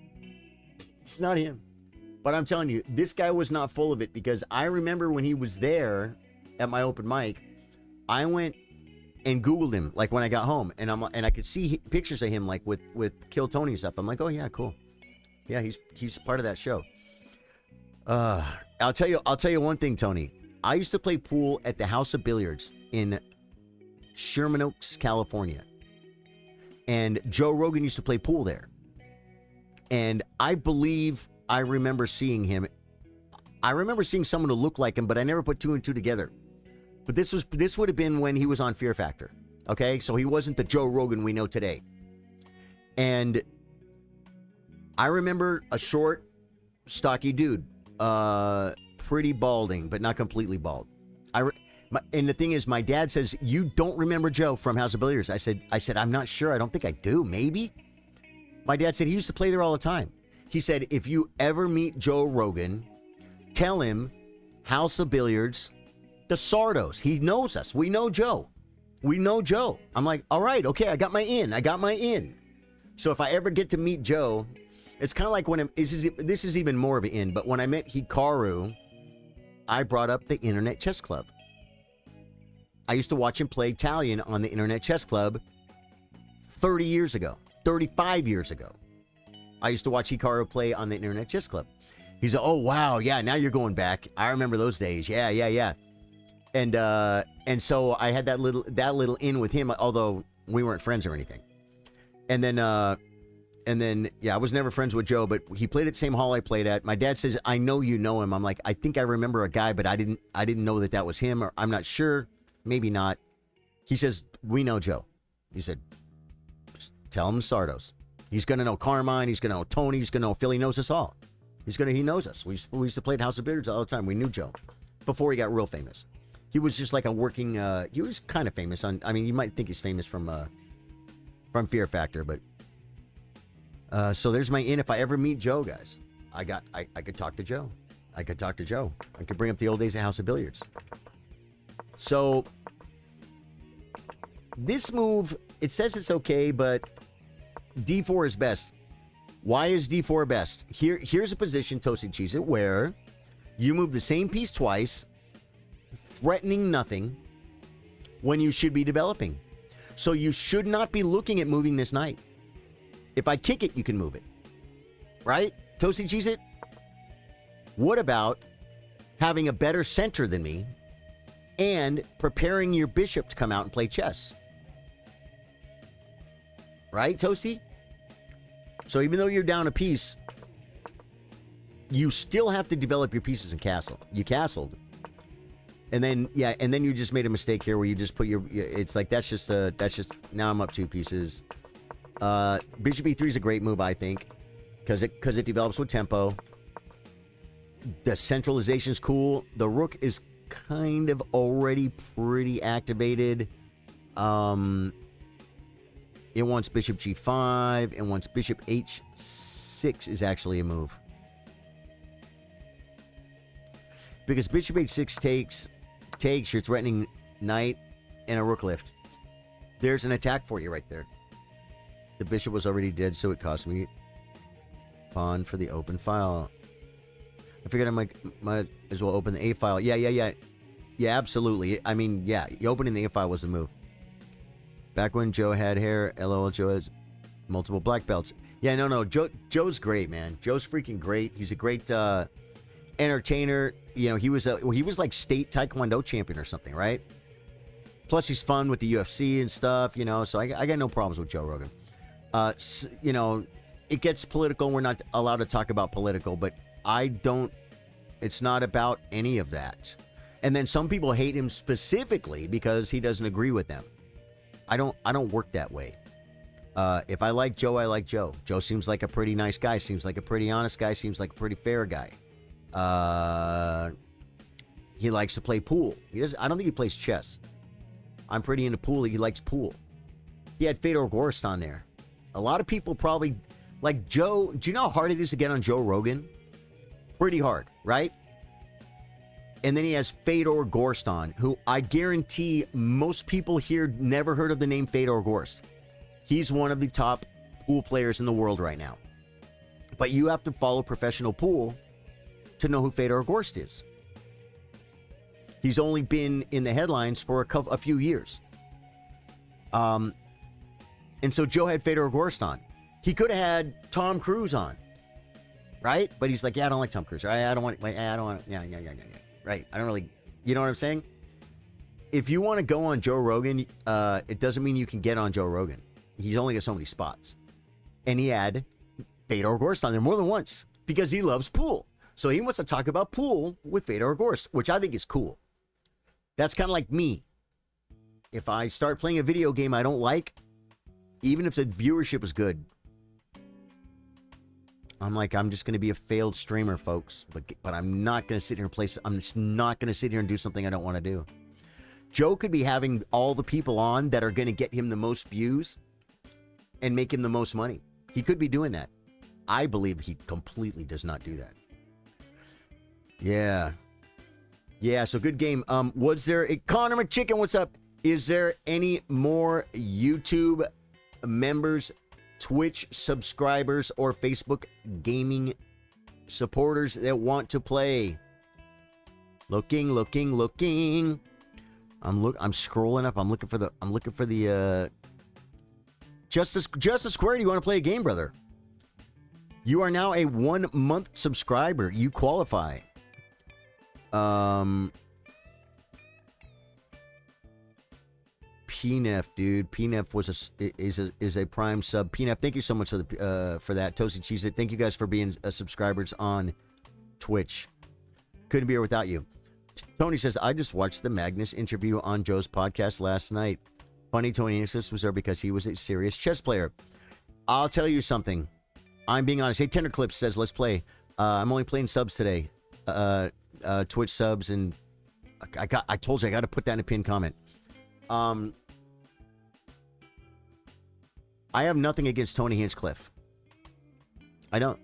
S1: It's not him. But I'm telling you, this guy was not full of it because I remember when he was there at my open mic, I went and Googled him, like when I got home, and I could see pictures of him, like with Kill Tony and stuff. I'm like, oh yeah, cool. Yeah, he's part of that show. I'll tell you one thing, Tony. I used to play pool at the House of Billiards in Sherman Oaks, California. And Joe Rogan used to play pool there. And I believe I remember seeing him. I remember seeing someone who looked like him, but I never put two and two together. But this would have been when he was on Fear Factor. Okay? So he wasn't the Joe Rogan we know today. And I remember a short, stocky dude. Pretty balding, but not completely bald. And the thing is, my dad says, you don't remember Joe from House of Billiards. I said, I'm not sure. I don't think I do. Maybe. My dad said he used to play there all the time. He said, if you ever meet Joe Rogan, tell him House of Billiards, the Sardos. He knows us. We know Joe. We know Joe. I'm like, all right, okay, I got my in. So if I ever get to meet Joe, it's kind of like when this is even more of an in, but when I met Hikaru, I brought up the Internet Chess Club. I used to watch him play Italian on the Internet Chess Club 30 years ago, 35 years ago. I used to watch Hikaru play on the Internet Chess Club. He's like, oh, wow, yeah, now you're going back. I remember those days. Yeah. And so I had that little in with him, although we weren't friends or anything. And then, yeah, I was never friends with Joe, but he played at the same hall I played at. My dad says, I know you know him. I'm like, I think I remember a guy, but I didn't know that was him, or I'm not sure. Maybe not. He says, we know Joe. He said, just tell him Sardos. He's going to know Carmine. He's going to know Tony. He's going to know Phil. He knows us all. He knows us. We used to play at House of Billiards all the time. We knew Joe before he got real famous. He was just like a working, he was kind of famous on, I mean, you might think he's famous from Fear Factor, but so there's my in. If I ever meet Joe, guys, I could talk to Joe. I could bring up the old days of House of Billiards. So this move, it says it's okay, but D4 is best. Why is D4 best? Here's a position, ToastyCheezit, where you move the same piece twice, threatening nothing, when you should be developing. So you should not be looking at moving this knight. If I kick it, you can move it. Right? ToastyCheezit? What about having a better center than me and preparing your bishop to come out and play chess? Right, Toasty? So even though you're down a piece, you still have to develop your pieces and castle. You castled. And then you just made a mistake here where you just put your. It's like that's just now I'm up 2 pieces. Bishop E3 is a great move, I think, because it develops with tempo. The centralization is cool. The rook is kind of already pretty activated. It wants bishop G5, and wants bishop H6 is actually a move. Because bishop H6 takes, you're threatening knight and a rook lift. There's an attack for you right there. The bishop was already dead, so it cost me pawn for the open file. I figured I might as well open the A file. Yeah, absolutely. I mean, yeah, opening the A file was the move. Back when Joe had hair, LOL, Joe has multiple black belts. Yeah, no, Joe's great, man. Joe's freaking great. He's a great entertainer. You know, he was like state taekwondo champion or something, right? Plus, he's fun with the UFC and stuff, you know. So I got no problems with Joe Rogan. You know, it gets political. We're not allowed to talk about political, but I don't. It's not about any of that. And then some people hate him specifically because he doesn't agree with them. I don't work that way. If I like Joe, I like Joe. Joe seems like a pretty nice guy. Seems like a pretty honest guy. Seems like a pretty fair guy. He likes to play pool. I don't think he plays chess. I'm pretty into pool. He likes pool. He had Fedor Gorst on there. A lot of people probably like Joe. Do you know how hard it is to get on Joe Rogan? Pretty hard, right? And then he has Fedor Gorst on, who I guarantee most people here never heard of the name Fedor Gorst. He's one of the top pool players in the world right now. But you have to follow professional pool to know who Fedor Gorst is. He's only been in the headlines for a few years. And so Joe had Fedor Gorst on. He could have had Tom Cruise on, right? But he's like, yeah, I don't like Tom Cruise. I don't want, yeah. Right. I don't really, you know what I'm saying? If you want to go on Joe Rogan, it doesn't mean you can get on Joe Rogan. He's only got so many spots. And he had Fedor Gorst on there more than once because he loves pool. So he wants to talk about pool with Fedor Gorst, which I think is cool. That's kind of like me. If I start playing a video game I don't like, even if the viewership is good, I'm like, I'm just going to be a failed streamer, folks. But I'm not going to sit here and play. I'm just not going to sit here and do something I don't want to do. Joe could be having all the people on that are going to get him the most views and make him the most money. He could be doing that. I believe he completely does not do that. Yeah, so good game. Was there Connor McChicken, what's up? Is there any more YouTube members, Twitch subscribers, or Facebook gaming supporters that want to play? Looking. I'm scrolling up. I'm looking for the Justice Square. Do you want to play a game, brother? You are now a 1-month subscriber. You qualify. PNF, dude. PNF is a prime sub. PNF, thank you so much for that. ToastyCheezit, thank you guys for being subscribers on Twitch. Couldn't be here without you. Tony says, I just watched the Magnus interview on Joe's podcast last night. Funny, Tony Nicholas was there because he was a serious chess player. I'll tell you something. I'm being honest. Hey, Tender Clips says, let's play. I'm only playing subs today. Twitch subs, and I told you I got to put that in a pinned comment. I have nothing against Tony Hinchcliffe. I don't.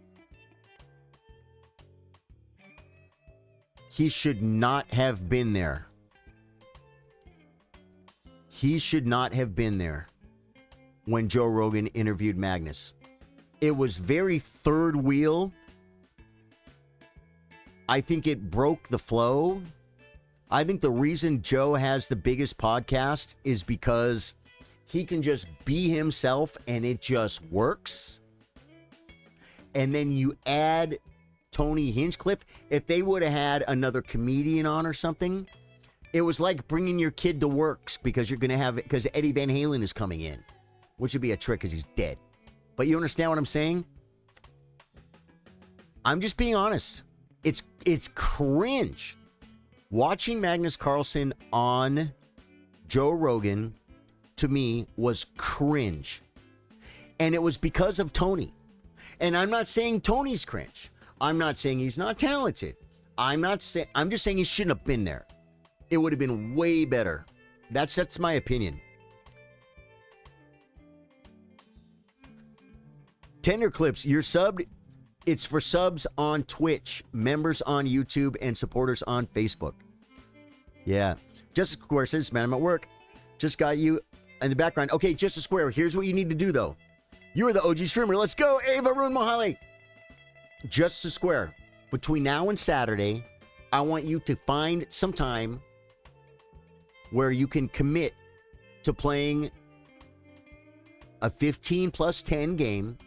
S1: He should not have been there. He should not have been there when Joe Rogan interviewed Magnus. It was very third wheel. I think it broke the flow. I think the reason Joe has the biggest podcast is because he can just be himself and it just works. And then you add Tony Hinchcliffe. If they would have had another comedian on or something, it was like bringing your kid to Works because you're going to have it because Eddie Van Halen is coming in, which would be a trick because he's dead. But you understand what I'm saying? I'm just being honest. It's cringe. Watching Magnus Carlsen on Joe Rogan, to me, was cringe. And it was because of Tony. And I'm not saying Tony's cringe. I'm not saying he's not talented. I'm just saying he shouldn't have been there. It would have been way better. That's my opinion. Tender Clips, you're subbed. It's for subs on Twitch, members on YouTube, and supporters on Facebook. Yeah. Just a Square says, man, I'm at work. Just got you in the background. Okay, Just a Square. Here's what you need to do, though. You are the OG streamer. Let's go, Ava Rune Mohali. Just a Square. Between now and Saturday, I want you to find some time where you can commit to playing a 15 plus 10 game.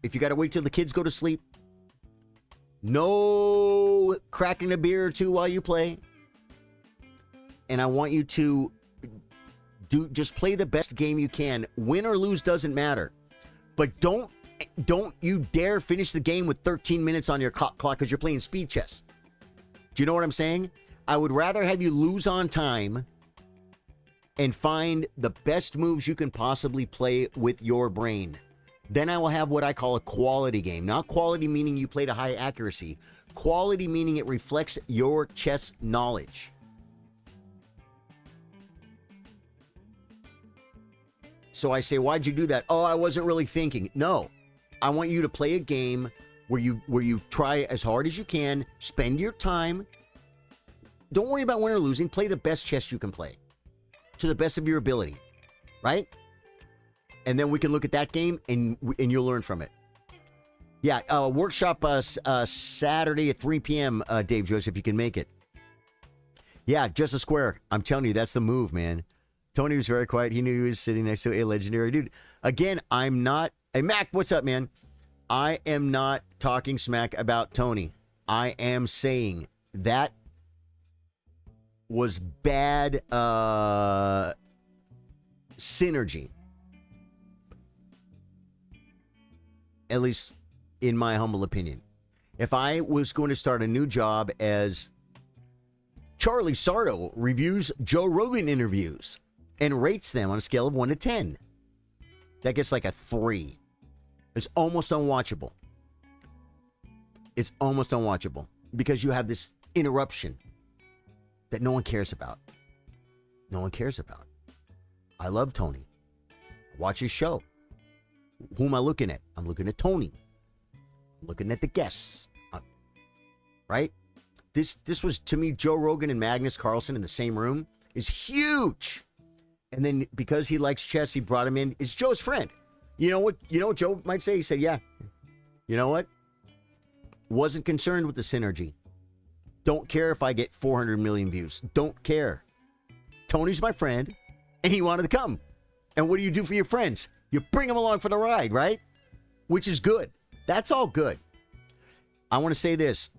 S1: If you got to wait till the kids go to sleep, no cracking a beer or two while you play. And I want you to just play the best game you can. Win or lose doesn't matter. But don't you dare finish the game with 13 minutes on your clock because you're playing speed chess. Do you know what I'm saying? I would rather have you lose on time and find the best moves you can possibly play with your brain. Then I will have what I call a quality game. Not quality meaning you played a high accuracy. Quality meaning it reflects your chess knowledge. So I say, why'd you do that? Oh, I wasn't really thinking. No, I want you to play a game where you try as hard as you can, spend your time. Don't worry about winning or losing. Play the best chess you can play to the best of your ability, right? And then we can look at that game and you'll learn from it. Yeah, workshop Saturday at 3 p.m., Dave Joyce, if you can make it. Yeah, Just a Square. I'm telling you, that's the move, man. Tony was very quiet. He knew he was sitting next to a legendary dude. Again, I'm not... Hey, Mac, what's up, man? I am not talking smack about Tony. I am saying that was bad synergy. At least in my humble opinion. If I was going to start a new job as Charly Sardo reviews Joe Rogan interviews and rates them on a scale of 1 to 10, that gets like a 3. It's almost unwatchable. It's almost unwatchable because you have this interruption that no one cares about. No one cares about. I love Tony. Watch his show. Who am I looking at? I'm looking at Tony. I'm looking at the guests. Right? This was, to me, Joe Rogan and Magnus Carlsen in the same room is huge. And then because he likes chess, he brought him in. It's Joe's friend. You know what Joe might say? He said, yeah. You know what? Wasn't concerned with the synergy. Don't care if I get 400 million views. Don't care. Tony's my friend, and he wanted to come. And what do you do for your friends? You bring them along for the ride, right? Which is good. That's all good. I want to say this.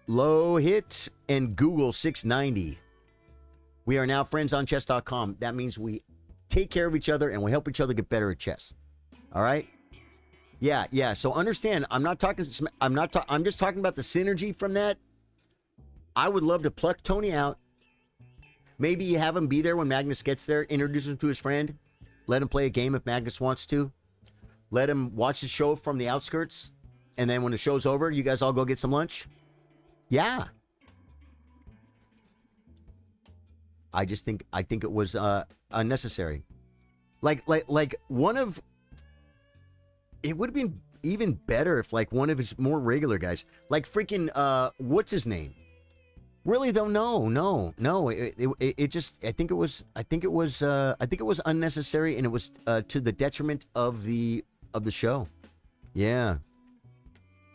S1: Low Hit and Google 690. We are now friends on chess.com. That means we take care of each other and we help each other get better at chess. All right? Yeah. So understand, I'm just talking about the synergy from that. I would love to pluck Tony out. Maybe you have him be there when Magnus gets there, introduce him to his friend, let him play a game if Magnus wants to. Let him watch the show from the outskirts, and then when the show's over, you guys all go get some lunch. Yeah. I think it was unnecessary. Like one of, it would have been even better if like one of his more regular guys, like freaking what's his name? Really though, no. It just, I think it was unnecessary, and it was to the detriment of the show. Yeah.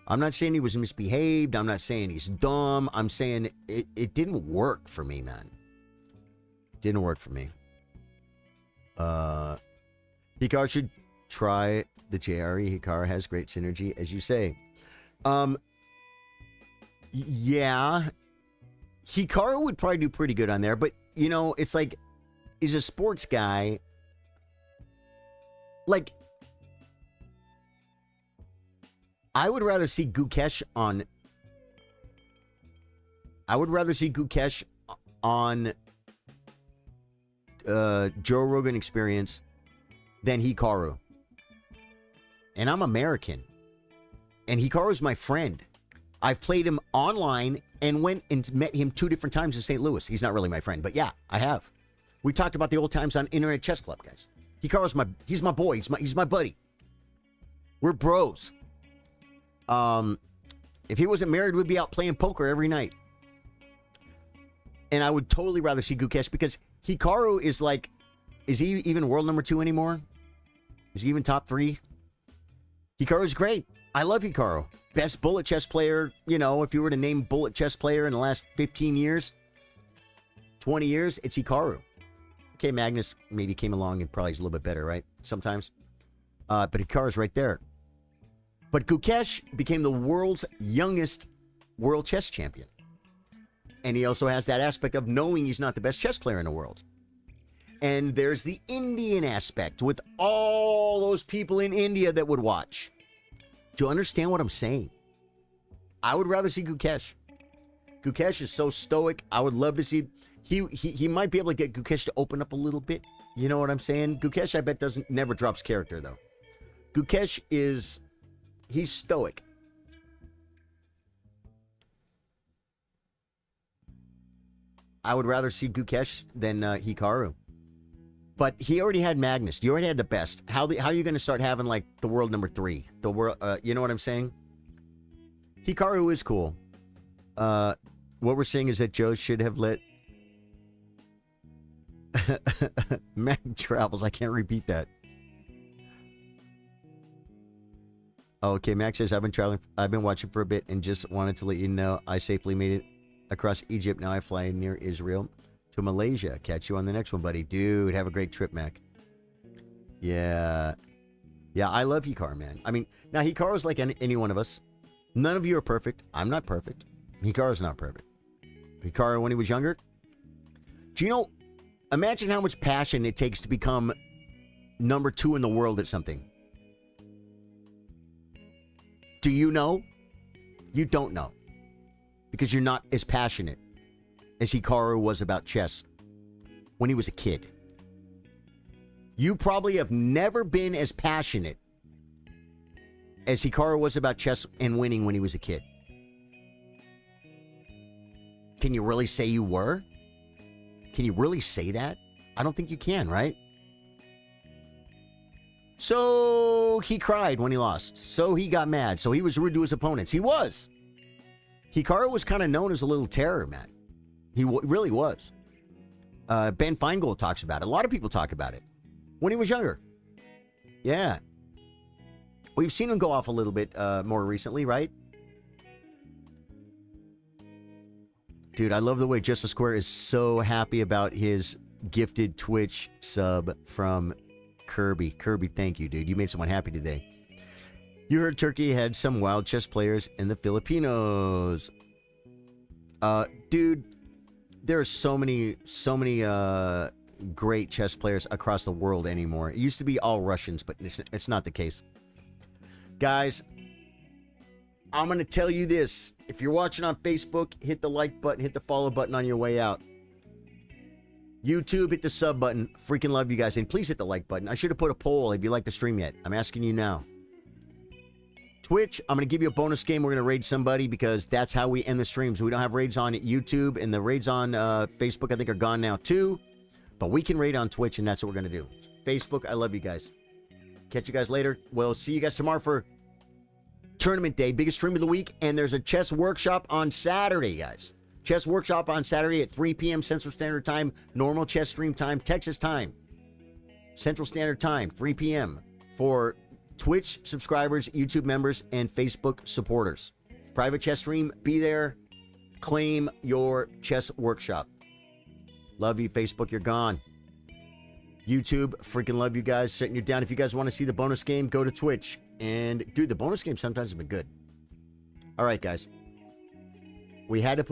S1: I'm not saying he was misbehaved. I'm not saying he's dumb. I'm saying it didn't work for me, man. Didn't work for me. Hikaru should try the JRE. Hikaru has great synergy, as you say. Yeah. Hikaru would probably do pretty good on there, but, you know, it's like, he's a sports guy. Like, I would rather see Gukesh on I would rather see Gukesh on Joe Rogan Experience than Hikaru. And I'm American. And Hikaru's my friend. I've played him online and went and met him 2 different times in St. Louis. He's not really my friend, but yeah, I have. We talked about the old times on Internet Chess Club, guys. Hikaru's he's my boy. He's my buddy. We're bros. If he wasn't married, we'd be out playing poker every night. And I would totally rather see Gukesh because Hikaru is like, is he even world number 2 anymore? Is he even top 3? Hikaru's great. I love Hikaru. Best bullet chess player, you know, if you were to name bullet chess player in the last 15 years, 20 years, it's Hikaru. Okay, Magnus maybe came along and probably is a little bit better, right? Sometimes. But Hikaru's right there. But Gukesh became the world's youngest world chess champion. And he also has that aspect of knowing he's not the best chess player in the world. And there's the Indian aspect with all those people in India that would watch. Do you understand what I'm saying? I would rather see Gukesh. Gukesh is so stoic. I would love to see... He might be able to get Gukesh to open up a little bit. You know what I'm saying? Gukesh, I bet, never drops character, though. Gukesh is... He's stoic. I would rather see Gukesh than Hikaru. But he already had Magnus. You already had the best. How are you going to start having, like, the world number 3? The world, you know what I'm saying? Hikaru is cool. What we're saying is that Joe should have let... Mac travels. I can't repeat that. Okay, Max says, I've been watching for a bit and just wanted to let you know I safely made it across Egypt. Now I fly near Israel to Malaysia. Catch you on the next one, buddy. Dude, have a great trip, Mac. Yeah. Yeah, I love Hikaru, man. I mean, now Hikaru's like any one of us. None of you are perfect. I'm not perfect. Hikaru's not perfect. Hikaru, when he was younger, do you know, imagine how much passion it takes to become number 2 in the world at something. Do you know? You don't know. Because you're not as passionate as Hikaru was about chess when he was a kid. You probably have never been as passionate as Hikaru was about chess and winning when he was a kid. Can you really say you were? Can you really say that? I don't think you can, right? So he cried when he lost. So he got mad. So he was rude to his opponents. He was. Hikaru was kind of known as a little terror, man. He really was. Ben Feingold talks about it. A lot of people talk about it. When he was younger. Yeah. We've seen him go off a little bit more recently, right? Dude, I love the way Justice Square is so happy about his gifted Twitch sub from Kirby. Kirby, thank you, dude. You made someone happy today. You heard Turkey had some wild chess players in the Filipinos. Dude, there are so many great chess players across the world anymore. It used to be all Russians, but it's not the case. Guys, I'm going to tell you this. If you're watching on Facebook, hit the like button, hit the follow button on your way out. YouTube, hit the sub button. Freaking love you guys. And please hit the like button. I should have put a poll if you like the stream yet. I'm asking you now. Twitch, I'm going to give you a bonus game. We're going to raid somebody because that's how we end the streams. We don't have raids on YouTube, and the raids on Facebook, I think, are gone now too. But we can raid on Twitch, and that's what we're going to do. Facebook, I love you guys. Catch you guys later. We'll see you guys tomorrow for Tournament Day, biggest stream of the week. And there's a chess workshop on Saturday, guys. Chess workshop on Saturday at 3 p.m. Central Standard Time. Normal chess stream time, Texas time. Central Standard Time, 3 p.m. for Twitch subscribers, YouTube members, and Facebook supporters. Private chess stream, be there. Claim your chess workshop. Love you, Facebook, you're gone. YouTube, freaking love you guys. Setting you down. If you guys want to see the bonus game, go to Twitch. And, dude, the bonus games sometimes have been good. All right, guys. We had to put